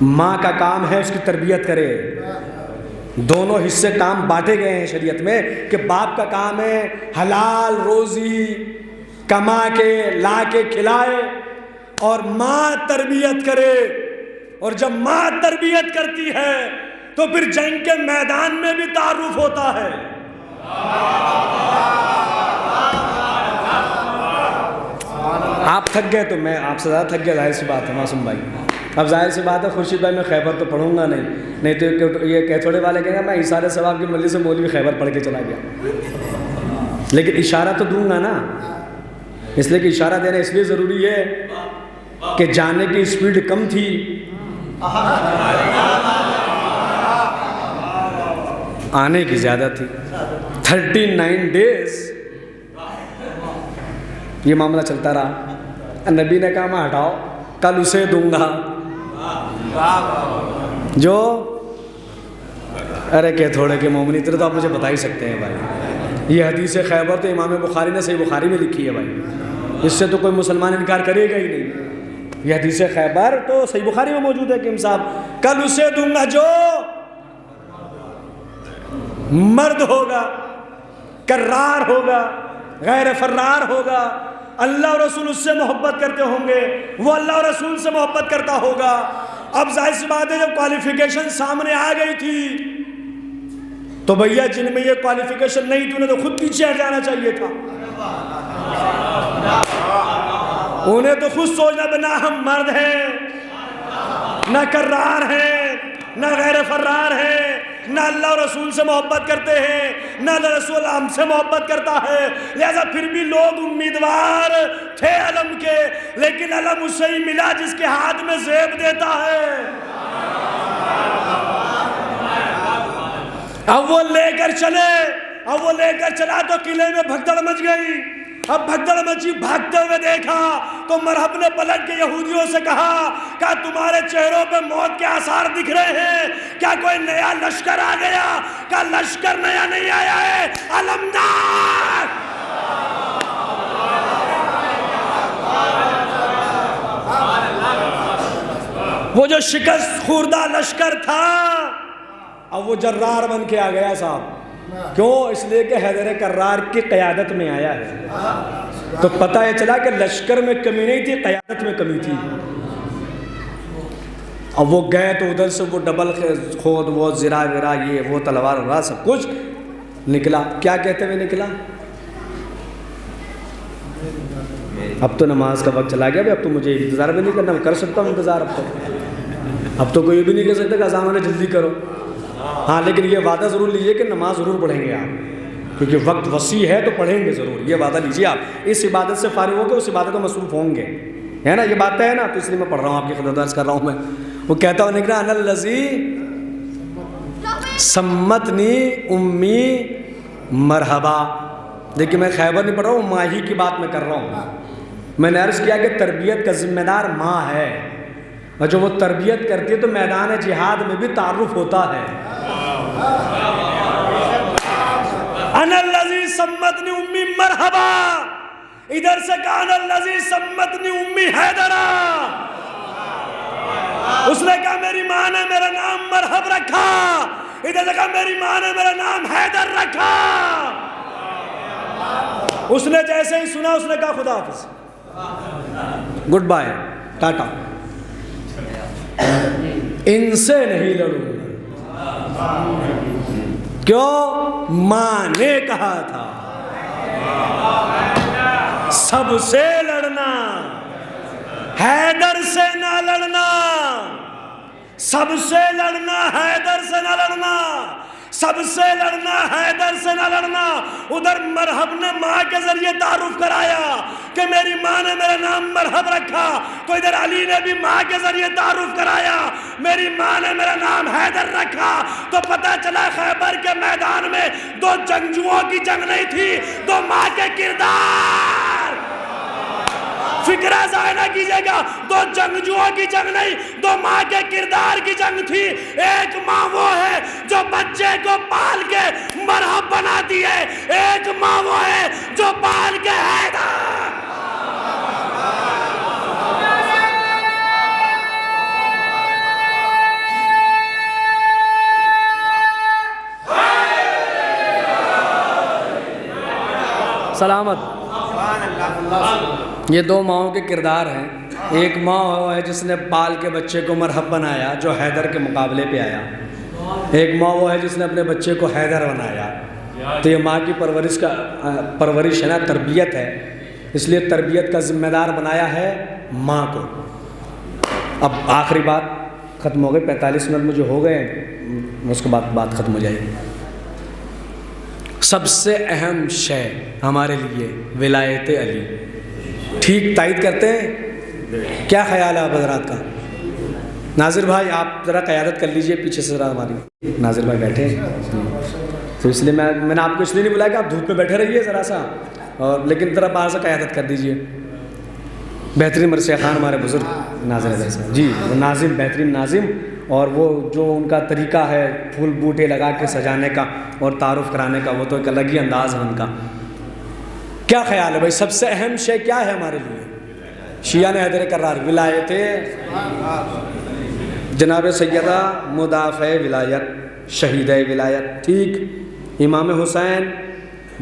ماں کا کام ہے اس کی تربیت کرے۔ دونوں حصے کام بانٹے گئے ہیں شریعت میں کہ باپ کا کام ہے حلال روزی کما کے لا کے کھلائے، اور ماں تربیت کرے۔ اور جب ماں تربیت کرتی ہے تو پھر جنگ کے میدان میں بھی تعارف ہوتا ہے۔ آپ تھک گئے تو میں آپ سے زیادہ تھک گیا، ظاہر سی بات ہے معصوم بھائی۔ اب ظاہر سی بات ہے خورشید بھائی میں خیبر تو پڑھوں گا نہیں تو یہ کیتھوڑے والے کہیں گے میں ایثار ثواب کی مجلس سے مولوی خیبر پڑھ کے چلا گیا، لیکن اشارہ تو دوں گا نا، اس لیے کہ اشارہ دینا اس لیے ضروری ہے کہ جانے کی اسپیڈ کم تھی، آنے کی زیادہ تھی۔ 39 ڈیز یہ معاملہ چلتا رہا۔ نبی نے کہا میں ہٹاؤ، کل اسے دوں گا جو ارے کہ تھوڑے کے مومنی تیرے تو آپ مجھے بتا ہی سکتے ہیں بھائی۔ یہ حدیث خیبر تو امام بخاری نے صحیح بخاری میں لکھی ہے بھائی، اس سے تو کوئی مسلمان انکار کرے گا ہی نہیں۔ یہ حدیث خیبر تو صحیح بخاری میں موجود ہے کہ صاحب کل اسے دوں گا جو مرد ہوگا، کرار ہوگا، غیر فرار ہوگا، اللہ اور رسول اس سے محبت کرتے ہوں گے، وہ اللہ اور رسول سے محبت کرتا ہوگا۔ اب ظاہر سی بات ہے جب کوالیفیکیشن سامنے آ گئی تھی تو بھیا جن میں یہ کوالیفیکیشن نہیں تھی انہیں تو خود پیچھے ہٹ جانا چاہیے تھا، انہیں تو خود سوچنا کہ نہ ہم مرد ہیں، نہ کرار ہیں، نہ غیر فرار ہیں، نہ اللہ اور رسول سے محبت کرتے ہیں، نہ اللہ رسول ہم سے محبت کرتا ہے، لہذا پھر بھی لوگ امیدوار تھے علم کے، لیکن علم اسے ہی ملا جس کے ہاتھ میں زیب دیتا ہے۔ اب وہ لے کر چلا تو قلعے میں بھگدڑ مچ گئی۔ اب بھگدڑ مچی، بھاگتے ہوئے دیکھا تو مرحب نے پلٹ کے یہودیوں سے کہا کیا تمہارے چہروں پہ موت کے آثار دکھ رہے ہیں؟ کیا کوئی نیا لشکر آ گیا؟ کیا لشکر نیا نہیں آیا ہے، علمدار۔ وہ جو شکست خوردہ لشکر تھا اب وہ جرار بن کے آ گیا صاحب۔ کیوں؟ اس لیے کہ حیدر کرار کی قیادت میں آیا ہے، تو پتہ یہ چلا کہ لشکر میں کمی نہیں تھی، قیادت میں کمی تھی۔ اب وہ گئے تو ادھر سے وہ ڈبل خود، وہ زرا ورا، یہ وہ تلوار ورا سب کچھ نکلا۔ کیا کہتے ہوئے نکلا؟ اب تو نماز کا وقت چلا گیا، اب تو مجھے انتظار بھی نہیں کرنا، میں کر سکتا ہوں انتظار اب تو کوئی بھی نہیں کہہ سکتا کہ اذان نے جلدی کرو۔ ہاں لیکن یہ وعدہ ضرور لیجئے کہ نماز ضرور پڑھیں گے آپ، کیونکہ وقت وسیع ہے تو پڑھیں گے ضرور، یہ وعدہ لیجئے آپ۔ اس عبادت سے فارغ ہو کے اس عبادت میں مصروف ہوں گے، ہے نا، یہ بات ہے نا، تو اس لیے میں پڑھ رہا ہوں، آپ کی خدمت عرض کر رہا ہوں۔ میں وہ کہتا ہوں نکلا انا الذی سمتنی امی مرحبا۔ دیکھیں میں خیبر نہیں پڑھ رہا ہوں، ماہی کی بات میں کر رہا ہوں۔ میں نے عرض کیا کہ تربیت کا ذمہ دار ماں ہے، اور جو وہ تربیت کرتی ہے تو میدان جہاد میں بھی تعارف ہوتا ہے۔ انا الذی سمتنی امی مرحبا، ادھر سے کہا انا الذی سمتنی امی حیدرہ، اس نے کہا میری ماں نے میرا نام مرحب رکھا، ادھر سے کہا میری ماں نے میرا نام حیدر رکھا۔ اس نے جیسے ہی سنا اس نے کہا خدا حافظ، گڈ بائے، ٹاٹا، ان سے نہیں لڑوں گا۔ کیوں؟ ماں نے کہا تھا سب سے لڑنا، حیدر سے نہ لڑنا، سب سے لڑنا، حیدر سے نہ لڑنا، سب سے لڑنا، حیدر سے نہ لڑنا۔ ادھر مرحب نے ماں کے ذریعے تعارف کرایا کہ میری ماں نے میرا نام مرحب رکھا، تو ادھر علی نے بھی ماں کے ذریعے تعارف کرایا میری ماں نے میرا نام حیدر رکھا۔ تو پتہ چلا خیبر کے میدان میں دو جنگجوؤں کی جنگ نہیں تھی، دو ماں کے کردار، فکرہ ضائع نہ کیجئے گا، دو جنگجوؤں کی جنگ نہیں، دو ماں کے کردار کی جنگ تھی۔ ایک ماں وہ ہے جو بچے کو پال کے مرحب بناتی ہے، ایک ماں وہ ہے جو پال کے حیدر۔ سلامت۔ یہ دو ماؤں کے کردار ہیں، ایک ماں وہ ہے جس نے پال کے بچے کو مرحب بنایا جو حیدر کے مقابلے پہ آیا، ایک ماں وہ ہے جس نے اپنے بچے کو حیدر بنایا۔ تو یہ ماں کی پرورش ہے نا، تربیت ہے، اس لیے تربیت کا ذمہ دار بنایا ہے ماں کو۔ اب آخری بات ختم ہو گئی، 45 منٹ مجھے ہو گئے، اس کے بعد بات ختم ہو جائے گی۔ سب سے اہم شے ہمارے لیے ولایت علی، ٹھیک تائید کرتے ہیں؟ کیا خیال ہے آپ حضرات کا؟ ناظر بھائی آپ ذرا قیادت کر لیجئے پیچھے سے، ذرا ہماری ناظر بھائی بیٹھے ہیں، تو اس لیے میں نے آپ کو اس لیے نہیں بلایا کہ آپ دھوپ پہ بیٹھے رہیے ذرا سا، اور لیکن ذرا باہر سے قیادت کر دیجئے۔ بہترین مرثیہ خان ہمارے بزرگ ناظر صاحب جی، وہ ناظم، بہترین ناظم، اور وہ جو ان کا طریقہ ہے پھول بوٹے لگا کے سجانے کا اور تعارف کرانے کا، وہ تو ایک الگ ہی انداز ہے ان کا۔ کیا خیال ہے بھائی، سب سے اہم شے کیا ہے ہمارے لیے؟ شیعہ نے حیدر کرار ولایت جناب سیدہ مدافع ولایت شہید ولایت، ٹھیک، امام حسین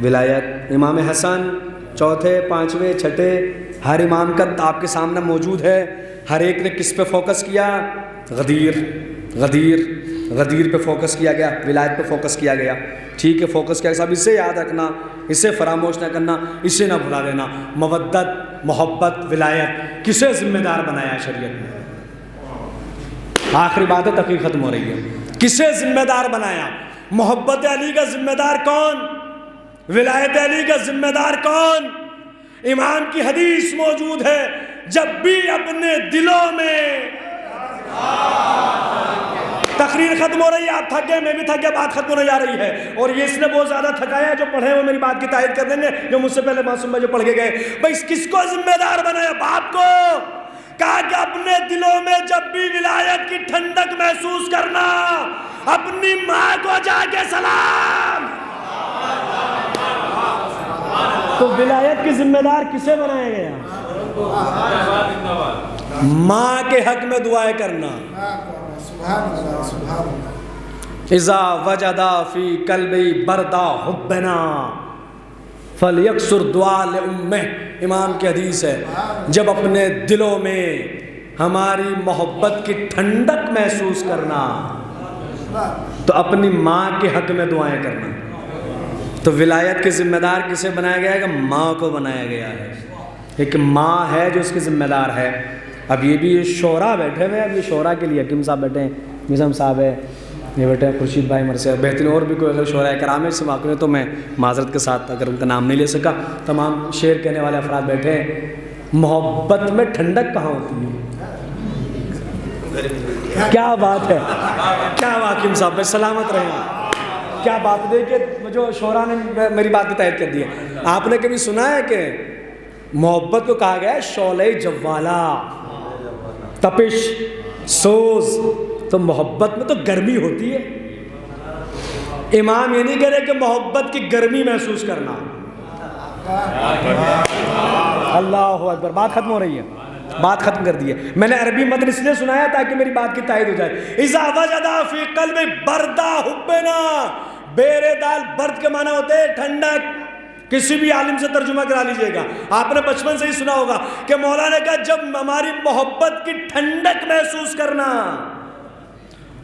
ولایت، امام حسن چوتھے پانچویں چھٹے، ہر امام کا آپ کے سامنے موجود ہے. ہر ایک نے کس پہ فوکس کیا؟ غدیر غدیر غدیر پہ فوکس کیا گیا، ولایت پہ فوکس کیا گیا. ٹھیک ہے، فوکس کیا، صاحب اسے یاد رکھنا، اسے فراموش نہ کرنا، اسے نہ بھلا دینا. مودت، محبت، ولایت کسے ذمہ دار بنایا شریعت میں؟ آخری بات ہے، تقریر ختم ہو رہی ہے. کسے ذمہ دار بنایا؟ محبت علی کا ذمہ دار کون؟ ولایت علی کا ذمہ دار کون؟ امام کی حدیث موجود ہے، جب بھی اپنے دلوں میں، تقریر ختم ہو رہی ہے، آپ تھک گئے، میں بھی تھک گیا، بات ختم ہونے جا رہی ہے. اور یہ اس نے بہت زیادہ تھکایا ہے، جو پڑھے وہ میری بات کی تائید کر دیں گے، جو مجھ سے پہلے معصوم جو پڑھ کے گئے. بھائی کس کو ذمہ دار بنایا؟ باپ کو. کہا کہ اپنے دلوں میں جب بھی ولایت کی ٹھنڈک محسوس کرنا، اپنی ماں کو جا کے سلام. تو ولایت کی ذمہ دار کسے بنایا گیا؟ ماں کے حق میں دعائیں کرنا. اذا وجدا فی قلبی بردا حبنا فلیکثر دعا لامہ. امام کی حدیث ہے، جب اپنے دلوں میں ہماری محبت کی ٹھنڈک محسوس کرنا تو اپنی ماں کے حق میں دعائیں کرنا. تو ولایت کے ذمہ دار کسے بنایا گیا ہے؟ کہ ماں کو بنایا گیا ہے. ایک ماں ہے جو اس کی ذمہ دار ہے. اب یہ بھی شعراء بیٹھے ہوئے ہیں، اب یہ شعراء کے لیے حکیم صاحب بیٹھے ہیں، نظام صاحب ہے، یہ بیٹھے ہیں خورشید بھائی مرثیہ، بہترین اور بھی کوئی اگر شعراء کرام سے واقع ہے تو میں معذرت کے ساتھ اگر ان کا نام نہیں لے سکا. تمام شعر کہنے والے افراد بیٹھے ہیں. محبت میں ٹھنڈک کہاں ہوتی ہے؟ کیا بات ہے، کیا حکیم صاحب بھائی سلامت رہیں. کیا بات ہے کہ جو شعراء نے میری بات کی تائید کر دی ہے. آپ نے کبھی سنا ہے کہ محبت کو کہا گیا ہے شعلہ جوالا، تپش، سوز؟ تو محبت میں تو گرمی ہوتی ہے. امام یہ نہیں کہہ رہے کہ محبت کی گرمی محسوس کرنا. اللہ اکبر. بات ختم ہو رہی ہے، بات ختم کر دی ہے. میں نے عربی متن اس لیے سنایا تاکہ میری بات کی تائید ہو جائے. اذا وجدا فی قلب بردا حبنا، بیر دال برد کے معنی ہوتے ہیں ٹھنڈک. کسی بھی عالم سے ترجمہ کرا لیجئے گا، آپ نے بچپن سے ہی سنا ہوگا کہ مولا نے کہا جب ہماری محبت کی ٹھنڈک محسوس کرنا.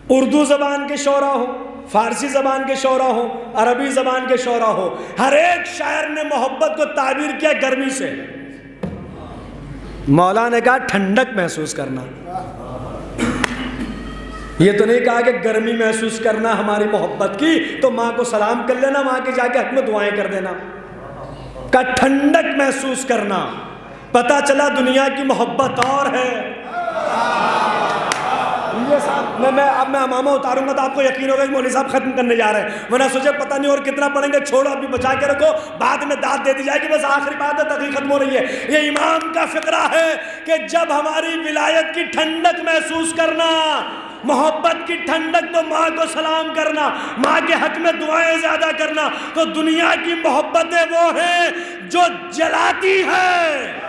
اردو زبان کے شعراء ہو، فارسی زبان کے شعراء ہو، عربی زبان کے شعراء ہو، ہر ایک شاعر نے محبت کو تعبیر کیا گرمی سے. مولا نے کہا ٹھنڈک محسوس کرنا. یہ تو نہیں کہا کہ گرمی محسوس کرنا ہماری محبت کی تو ماں کو سلام کر لینا، ماں کے جا کے حق میں دعائیں کر دینا. کا ٹھنڈک محسوس کرنا. پتہ چلا دنیا کی محبت اور ہے. میں اب میں امامہ اتاروں گا تو آپ کو یقین ہوگا کہ مولوی صاحب ختم کرنے جا رہے ہیں. میں نے سوچا پتہ نہیں اور کتنا پڑھیں گے، چھوڑو ابھی بچا کے رکھو، بعد میں داد دے دی جائے گی. بس آخری بات ہے، تقریر ختم ہو رہی ہے. یہ امام کا فقرہ ہے کہ جب ہماری ولایت کی ٹھنڈک محسوس کرنا، محبت کی ٹھنڈک، تو ماں کو سلام کرنا، ماں کے حق میں دعائیں زیادہ کرنا. تو دنیا کی محبتیں وہ ہیں جو جلاتی ہیں.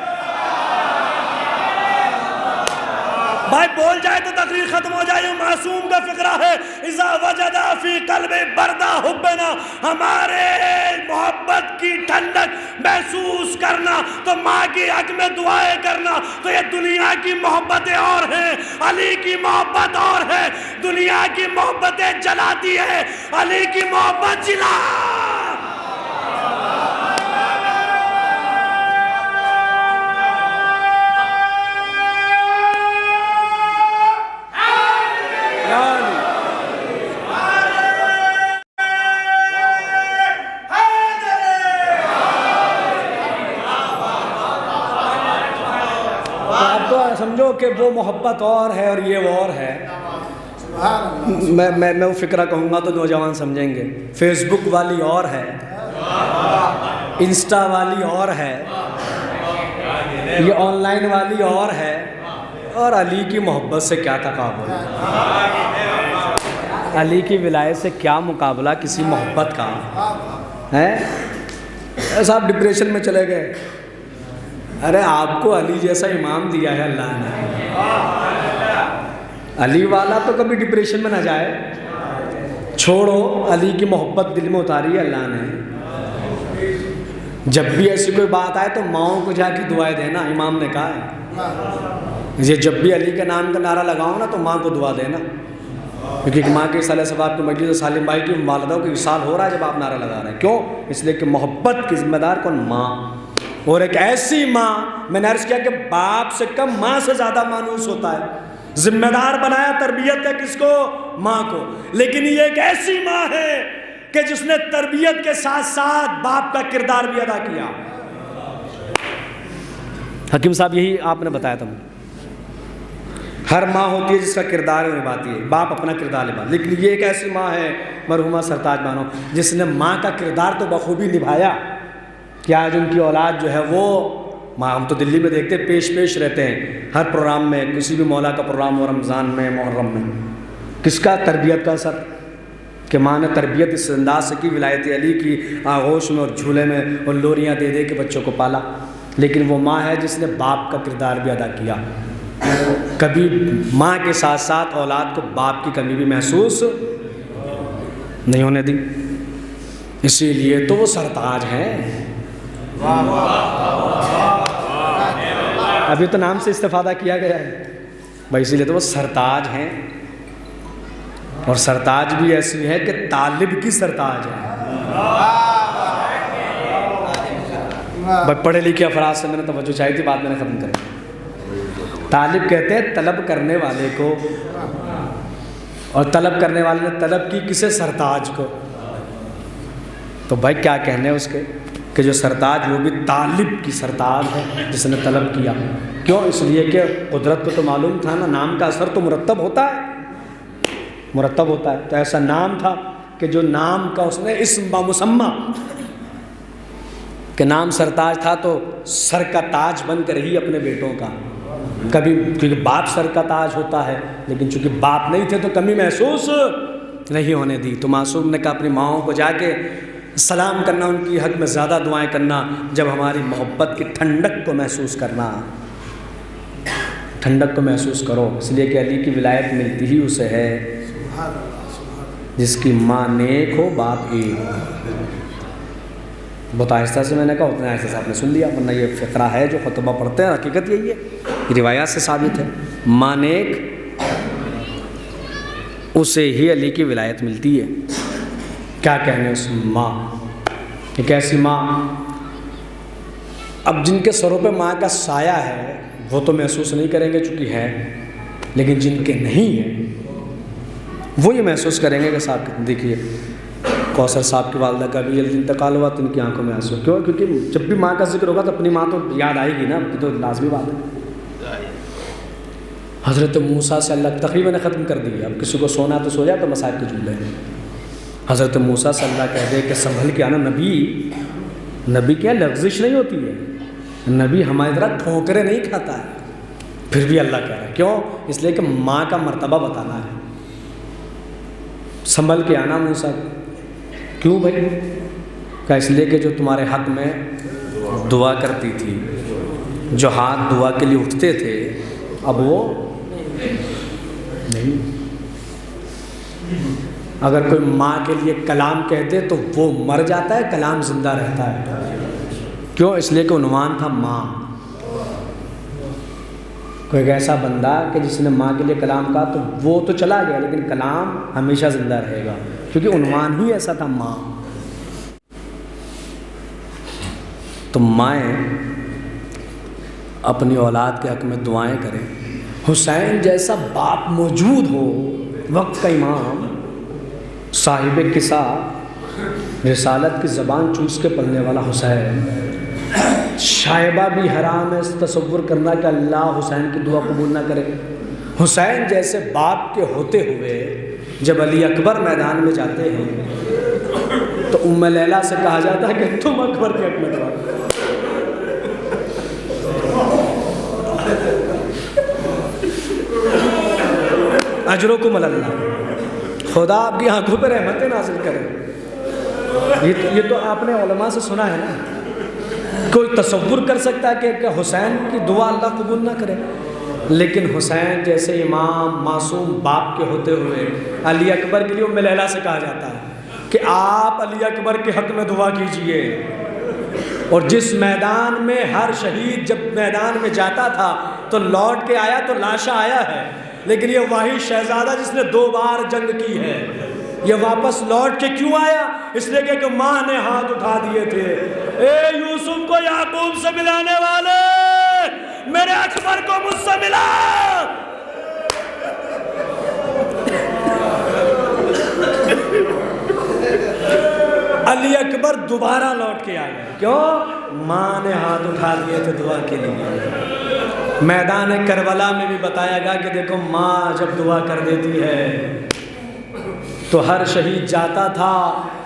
بھائی بول جائے تو تقریر ختم ہو جائے. معصوم کا فقرہ ہے، اذا وجدا فی قلب بردا حبنا، ہمارے محبت کی ٹھنڈک محسوس کرنا تو ماں کی حق میں دعائیں کرنا. تو یہ دنیا کی محبتیں اور ہیں، علی کی محبت اور ہے. دنیا کی محبتیں جلاتی ہے، علی کی محبت جلا. سمجھو کہ وہ محبت اور ہے اور یہ وہ اور ہے. میں وہ فکرہ کہوں گا تو نوجوان سمجھیں گے. فیس بک والی اور ہے، انسٹا والی اور ہے، یہ آن لائن والی اور ہے، اور علی کی محبت سے کیا تقابل، علی کی ولایت سے کیا مقابلہ کسی محبت کا ہے. صاحب ڈپریشن میں چلے گئے، ارے آپ کو علی جیسا امام دیا ہے اللہ نے، علی والا تو کبھی ڈپریشن میں نہ جائے. چھوڑو، علی کی محبت دل میں اتاری ہے اللہ نے. جب بھی ایسی کوئی بات آئے تو ماؤں کو جا کے دعائیں دینا، امام نے کہا ہے. یہ جب بھی علی کے نام کا نعرہ لگاؤ نا تو ماں کو دعا دینا، کیونکہ ماں کے اصالہ ثواب کی مجلس سالم بھائی کی والدہ کو وصال ہو رہا ہے جب آپ نعرہ لگا رہے ہیں. کیوں؟ اس لیے کہ محبت کی ذمہ دار کون؟ ماں. اور ایک ایسی ماں، میں نے عرض کیا کہ باپ سے کم ماں سے زیادہ مانوس ہوتا ہے. ذمہ دار بنایا تربیت کا کس کو؟ ماں کو. لیکن یہ ایک ایسی ماں ہے کہ جس نے تربیت کے ساتھ ساتھ باپ کا کردار بھی ادا کیا. حکیم صاحب یہی آپ نے بتایا تھا. ہر ماں ہوتی ہے جس کا کردار نبھاتی ہے، باپ اپنا کردار نبھاتا، لیکن یہ ایک ایسی ماں ہے مرحومہ سرتاج بانو جس نے ماں کا کردار تو بخوبی نبھایا کہ آج ان کی اولاد جو ہے وہ ماں، ہم تو دلی میں دیکھتے پیش رہتے ہیں ہر پروگرام میں، کسی بھی مولا کا پروگرام ہو، رمضان میں، محرم میں. کس کا؟ تربیت کا اثر، کہ ماں نے تربیت اس انداز سے کی، ولایت علی کی آغوش میں اور جھولے میں اور لوریاں دے دے کے بچوں کو پالا. لیکن وہ ماں ہے جس نے باپ کا کردار بھی ادا کیا. کبھی ماں کے ساتھ ساتھ اولاد کو باپ کی کمی بھی محسوس نہیں ہونے دی. اسی لیے تو وہ سرتاج ہیں. ابھی تو نام سے استفادہ کیا گیا ہے بھائی، اسی لیے تو وہ سرتاج ہیں. اور سرتاج بھی ایسی ہے کہ طالب کی سرتاج ہے. پڑھے لکھے افراد سے میں نے توجہ چاہی تھی، بات میں نے ختم کر. طالب کہتے ہیں طلب کرنے والے کو، اور طلب کرنے والے نے طلب کی کسے؟ سرتاج کو. تو بھائی کیا کہنے اس کے کہ جو سرتاج وہ بھی طالب کی سرتاج ہے جس نے طلب کیا. کیوں؟ اس لیے کہ قدرت کو تو معلوم تھا نا، نام کا اثر تو مرتب ہوتا ہے، مرتب ہوتا ہے. تو ایسا نام تھا کہ جو نام کا اس نے اسم مسمى کہ نام سرتاج تھا تو سر کا تاج بن کر ہی اپنے بیٹوں کا. کبھی کیونکہ باپ سر کا تاج ہوتا ہے، لیکن چونکہ باپ نہیں تھے تو کمی محسوس نہیں ہونے دی. تو معصوم نے کہا اپنی ماؤں کو جا کے سلام کرنا، ان کی حق میں زیادہ دعائیں کرنا، جب ہماری محبت کی ٹھنڈک کو محسوس کرنا. ٹھنڈک کو محسوس کرو، اس لیے کہ علی کی ولایت ملتی ہی اسے ہے جس کی ماں نیک ہو، باپ ایک. بہت آہستہ سے میں نے کہا، اتنا آہستہ سے آپ نے سن لیا، ورنہ یہ فقرہ ہے جو خطبہ پڑھتے ہیں، حقیقت یہی ہے، یہ روایات سے ثابت ہے. ماں نیک اسے ہی علی کی ولایت ملتی ہے. کیا کہنے اس ماں، ایک ایسی ماں. اب جن کے سروں پہ ماں کا سایہ ہے وہ تو محسوس نہیں کریں گے چونکہ ہے، لیکن جن کے نہیں ہیں وہ یہ محسوس کریں گے کہ صاحب دیکھیے کوثر صاحب کی والدہ کا بھی جلدی انتقال ہوا تو ان کی آنکھوں میں آنسو. کیوں؟ کیونکہ جب بھی ماں کا ذکر ہوگا تو اپنی ماں تو یاد آئے گی نا، تو لازمی بات ہے. حضرت موسیٰ سے اللہ تقریباً ختم کر دی. اب کسی کو سونا تو سو جائے تو مصائب کے جملے ہیں. حضرت موسیٰ سے اللہ کہہ دے کہ سنبھل کے آنا. نبی کیا لغزش نہیں ہوتی ہے، نبی ہماری طرح ٹھوکریں نہیں کھاتا ہے. پھر بھی اللہ کہہ رہا ہے کیوں؟ اس لیے کہ ماں کا مرتبہ بتانا ہے. سنبھل کے آنا موسیٰ. کیوں بھائی؟ کہ اس لیے کہ جو تمہارے حق میں دعا کرتی تھی، جو ہاتھ دعا کے لیے اٹھتے تھے، اب وہ نہیں. اگر کوئی ماں کے لیے کلام کہتے تو وہ مر جاتا ہے، کلام زندہ رہتا ہے. کیوں؟ اس لیے کہ عنوان تھا ماں. کوئی ایک ایسا بندہ کہ جس نے ماں کے لیے کلام کہا تو وہ تو چلا گیا، لیکن کلام ہمیشہ زندہ رہے گا، کیونکہ عنوان ہی ایسا تھا ماں. تو مائیں اپنی اولاد کے حق میں دعائیں کریں. حسین جیسا باپ موجود ہو، وقت کا امام، صاحب قصہ، رسالت کی زبان چوس کے پڑھنے والا حسین. شائبہ بھی حرام ہے تصور کرنا کہ اللہ حسین کی دعا قبول نہ کرے. حسین جیسے باپ کے ہوتے ہوئے جب علی اکبر میدان میں جاتے ہیں تو ام لیلہ سے کہا جاتا ہے کہ تم اکبر کے حق میں دعا کرو. اجرکم اللہ، خدا آپ کی آنکھوں پہ رحمتیں نازل کرے. یہ تو آپ نے علماء سے سنا ہے نا. کوئی تصور کر سکتا ہے کہ حسین کی دعا اللہ قبول نہ کرے؟ لیکن حسین جیسے امام معصوم باپ کے ہوتے ہوئے علی اکبر کے لیے ام لیلہ سے کہا جاتا ہے کہ آپ علی اکبر کے حق میں دعا کیجئے. اور جس میدان میں ہر شہید جب میدان میں جاتا تھا تو لوٹ کے آیا تو لاشا آیا ہے، لیکن یہ واحد شہزادہ جس نے 2 بار جنگ کی ہے، یہ واپس لوٹ کے کیوں آیا؟ اس لیے کہ ماں نے ہاتھ اٹھا دیے تھے، اے یوسف کو یعقوب سے ملانے والے، میرے اکبر کو مجھ سے ملا. علی اکبر دوبارہ لوٹ کے آئے. کیوں؟ ماں نے ہاتھ اٹھا دیے تھے دعا کے لیے. میدان کربلا میں بھی بتایا گیا کہ دیکھو ماں جب دعا کر دیتی ہے تو ہر شہید جاتا تھا،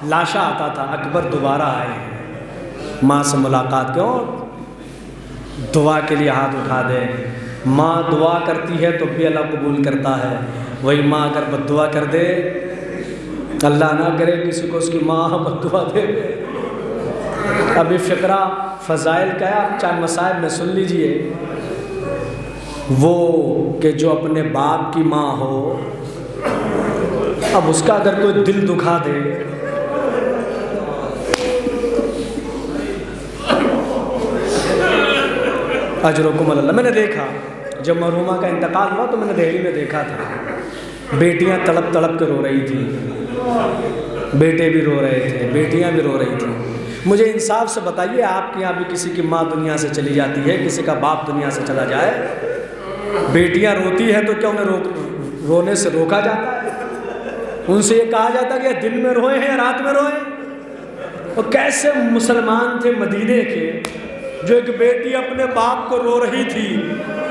لاشا آتا تھا، اکبر دوبارہ آئے ماں سے ملاقات. کیوں؟ دعا کے لیے ہاتھ اٹھا دے. ماں دعا کرتی ہے تو بھی اللہ قبول کرتا ہے. وہی ماں اگر بد دعا کر دے، اللہ نہ کرے کسی کو اس کی ماں بد دعا دے. ابھی فقرہ فضائل کا ہے، چاند مصائب میں سن لیجئے. وہ کہ جو اپنے باپ کی ماں ہو، اب اس کا اگر کوئی دل دکھا دے، اجرکم اللہ. میں نے دیکھا جب مرحومہ کا انتقال ہوا تو میں نے دہلی میں دیکھا تھا، بیٹیاں تڑپ تڑپ کے رو رہی تھیں، بیٹے بھی رو رہے تھے، بیٹیاں بھی رو رہی تھیں. مجھے انصاف سے بتائیے، آپ کے یہاں بھی کسی کی ماں دنیا سے چلی جاتی ہے، کسی کا باپ دنیا سے چلا جائے، بیٹیاں روتی ہیں تو کیا انہیں رونے سے روکا جاتا ہے؟ ان سے یہ کہا جاتا ہے کہ دن میں روئے ہیں یا رات میں روئے؟ اور کیسے مسلمان تھے مدینے کے، جو ایک بیٹی اپنے باپ کو رو رہی تھی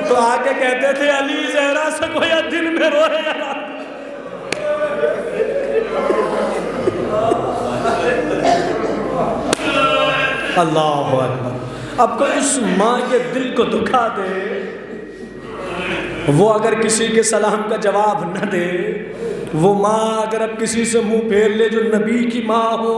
تو آ کے کہتے تھے علی زہرا سے کو یا دن میں روئے یا رات. اللہ اکبر. اب کو اس ماں کے دل کو دکھا دے، وہ اگر کسی کے سلام کا جواب نہ دے، وہ ماں اگر اب کسی سے منہ پھیر لے جو نبی کی ماں ہو.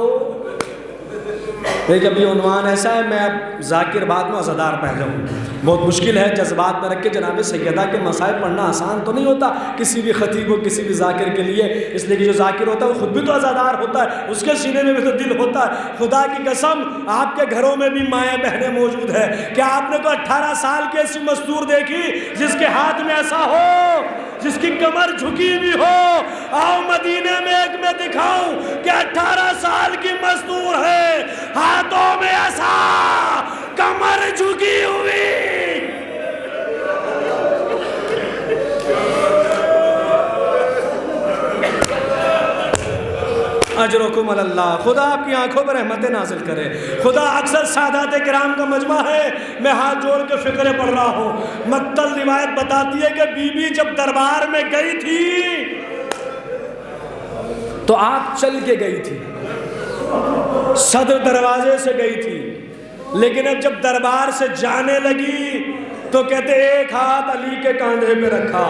ایک ابھی عنوان ایسا ہے، میں اب ذاکر بعد میں عزادار پہ جاؤں، بہت مشکل ہے جذبات میں رکھ کے جناب سیدہ کے مسائل پڑھنا آسان تو نہیں ہوتا کسی بھی خطیب و کسی بھی ذاکر کے لیے، اس لیے کہ جو ذاکر ہوتا ہے وہ خود بھی تو عزادار ہوتا ہے، اس کے سینے میں بھی تو دل ہوتا ہے. خدا کی قسم آپ کے گھروں میں بھی مائیں بہنیں موجود ہیں. کیا آپ نے کوئی 18 سال کی ایسی مستور دیکھی جس کے ہاتھ میں ایسا ہو، جس کی کمر جھکی ہوئی ہو؟ آؤ مدینے میں ایک میں دکھاؤں کہ 18 سال کی مستور ہے، ہاتھوں میں ایسا، کمر جھکی ہوئی. اجرکم اللہ. خدا آپ کی آنکھوں پر رحمتیں نازل کرے. خدا اکثر سادات کرام کا مجمع ہے، میں ہاتھ جوڑ کے فقرے پڑھ رہا ہوں. مقتل روایت بتاتی ہے کہ بی بی جب دربار میں گئی تھی تو آپ چل کے گئی تھی، صدر دروازے سے گئی تھی، لیکن اب جب دربار سے جانے لگی تو کہتے ایک ہاتھ علی کے کاندھے پہ رکھا،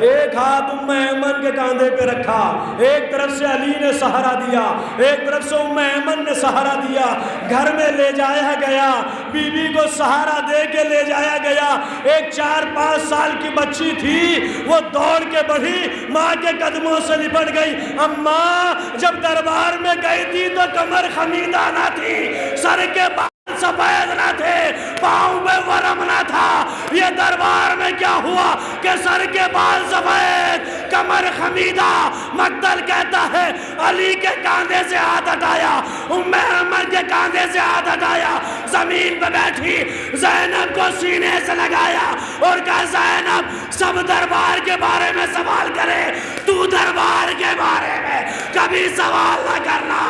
ایک ہاتھ ام ایمن کے کاندھے پہ رکھا، ایک طرف سے علی نے سہارا دیا، ایک طرف سے ام ایمن نے سہارا دیا. گھر میں لے جایا گیا، بی بی کو سہارا دے کے لے جایا گیا. ایک 4-5 سال کی بچی تھی، وہ دوڑ کے بڑھی، ماں کے قدموں سے لپٹ گئی. اماں جب دربار میں گئی تھی تو کمر خمیدہ نہ تھی، سر کے سفید نہ تھے، پاؤں میں ورم نہ تھا. یہ دربار میں کیا ہوا کہ سر کے بال سفید، کمر خمیدہ. مقتل کہتا ہے علی کے کاندھے سے ہاتھ ہٹایا، ام ایمن کے کاندھے سے ہاتھ ہٹایا، زمین پہ بیٹھی زینب کو سینے سے لگایا اور کہا زینب سب دربار کے بارے میں سوال کرے، تو دربار کے بارے میں کبھی سوال نہ کرنا.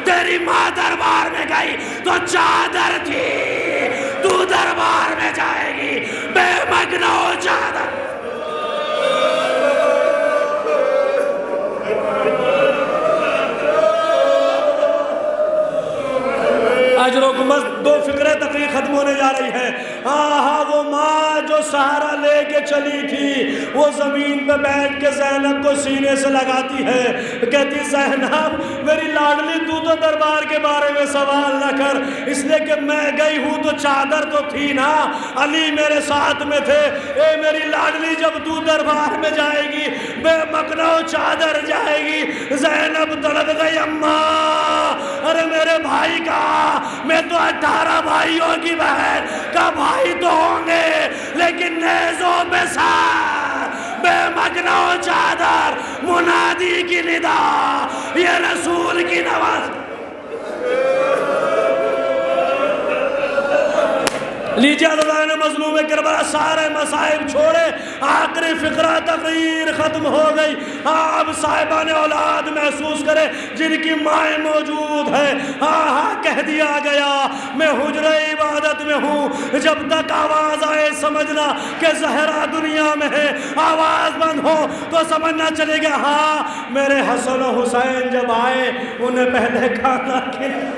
تیری ماں دربار میں گئی تو چادر تھی، تو دربار میں جائے گی بے مگنو چادر. اجروں کو بس 2 فقرے تقریر ختم ہونے جا رہی ہے۔ ہاں وہ ماں جو سہارا لے کے چلی تھی وہ زمین پہ بیٹھ کے زینب کو سینے سے لگاتی ہے، کہتی زینب میری لاڈلی تو دربار کے بارے میں سوال نہ کر، اس لیے کہ میں گئی ہوں تو چادر تو تھی نا، علی میرے ساتھ میں تھے۔ اے میری لاڈلی جب تو دربار میں جائے گی بے مکنا چادر جائے گی۔ زینب تڑپ گئی، اماں ارے میرے بھائی کا، میں تو 18 بھائیوں کی بہن کا بھائی تو ہوں گے لیکن نیزوں پہ سار، بے مکنا چادر، منادی کی ندا، یہ رسول کی نواز۔ لیجیے اللہ نے مظلوم کربلا سارے مصائب چھوڑے، آخری فقرہ تقریر ختم ہو گئی۔ اب صاحبان اولاد محسوس کرے جن کی مائیں موجود ہے، کہہ دیا گیا میں حجرہ عبادت میں ہوں، جب تک آواز آئے سمجھنا کہ زہرا دنیا میں ہے، آواز بند ہو تو سمجھنا چلے گا ہاں میرے حسن و حسین جب آئے انہیں پہلے کھانا کھلایا۔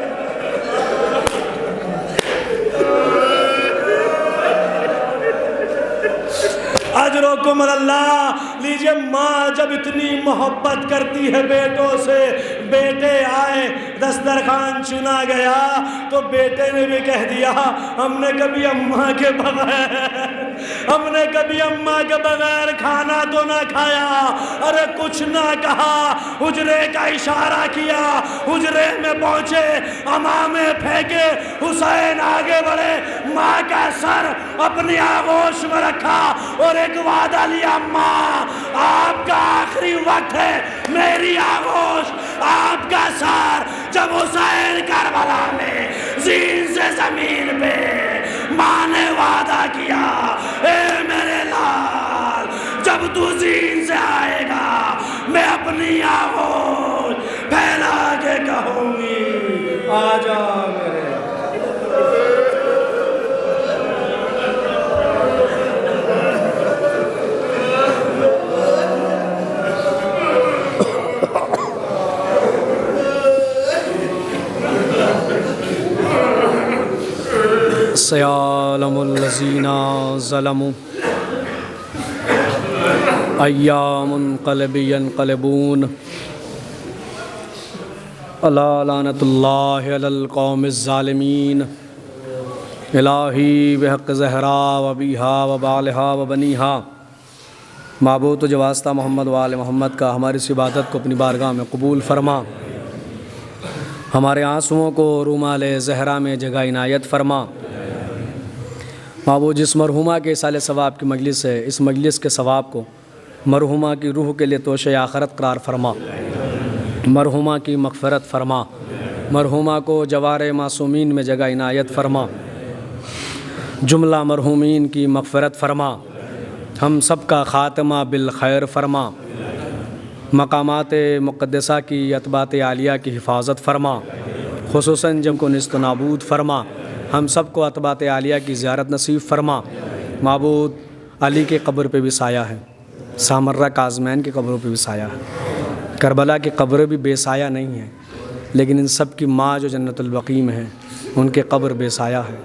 اجرکم اللہ۔ لیجئے ماں جب اتنی محبت کرتی ہے بیٹوں سے، بیٹے آئے دسترخوان چنا گیا تو بیٹے نے بھی کہہ دیا ہم نے کبھی اماں کے بغیر کھانا تو نہ کھایا، ارے کچھ نہ کہا، حجرے کا اشارہ کیا، حجرے میں پہنچے، امامے پھینکے، حسین آگے بڑھے، ماں کا سر اپنی آغوش میں رکھا اور ایک وعدہ لیا، ماں آپ کا آخری وقت ہے، میری آغوش آپ کا سر۔ جب حسین کربلا میں زین سے زمین پہ، ماں نے وعدہ کیا اے میرے لال جب تو زین سے آئے گا میں اپنی آغوش پھیلا کے کہوں گی آجا میرے۔ سیعلم الذین ظلموا ایام انقلب ینقلبون، الا لعنۃ اللہ علی القوم الظالمین۔ الہی بحق زہرا و بیہا و بالہا و بنیہا، معبود جو واسطہ محمد و آل محمد کا ہماری اس عبادت کو اپنی بارگاہ میں قبول فرما، ہمارے آنسوؤں کو رومال زہرا میں جگہ عنایت فرما۔ معبود جس مرحومہ کے اصال ثواب کی مجلس ہے، اس مجلس کے ثواب کو مرحومہ کی روح کے لیے توشہ آخرت قرار فرما، مرحومہ کی مغفرت فرما، مرحومہ کو جوار معصومین میں جگہ عنایت فرما، جملہ مرحومین کی مغفرت فرما، ہم سب کا خاتمہ بالخیر فرما، مقامات مقدسہ کی اتباعات عالیہ کی حفاظت فرما، خصوصاً جن کو نیست و نابود فرما، ہم سب کو اتباعات عالیہ کی زیارت نصیب فرما۔ معبود علی کے قبر پہ بھی سایہ ہے، سامرہ کاظمین کی قبروں پہ بھی سایہ ہے، کربلا کی قبریں بھی بے سایہ نہیں ہیں، لیکن ان سب کی ماں جو جنت البقیع میں ہے ان کے قبر بے سایہ ہے۔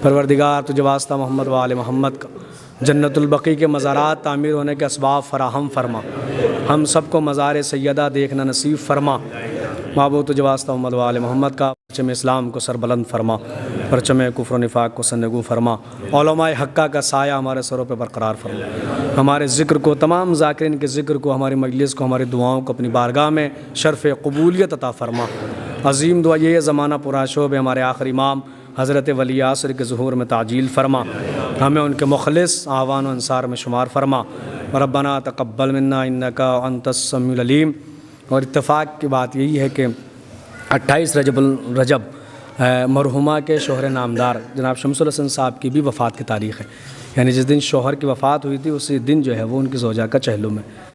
پروردگار تجھے واسطہ محمد و آل محمد کا جنت البقیع کے مزارات تعمیر ہونے کے اسباب فراہم فرما، ہم سب کو مزار سیدہ دیکھنا نصیب فرما۔ معبود تجھے واسطہ محمد و آل محمد کا پرچم اسلام کو سر بلند فرما، پرچم کفر و نفاق کو سرنگوں فرما، علماء حقہ کا سایہ ہمارے سروں پہ برقرار فرما، ہمارے ذکر کو، تمام ذاکرین کے ذکر کو، ہماری مجلس کو، ہماری دعاؤں کو اپنی بارگاہ میں شرف قبولیت عطا فرما۔ عظیم دعا یہ زمانہ پرا شعب ہمارے آخری امام حضرت ولی عصر کے ظہور میں تعجیل فرما، ہمیں ان کے مخلص اعوان و انصار میں شمار فرما۔ ربنا تقبل منا انک انت السمیع العلیم۔ اور اتفاق کی بات یہی ہے کہ 28 رجب مرحومہ کے شوہر نامدار جناب شمس الحسن صاحب کی بھی وفات کی تاریخ ہے، یعنی جس دن شوہر کی وفات ہوئی تھی اسی دن جو ہے وہ ان کی زوجہ کا چہلم ہے۔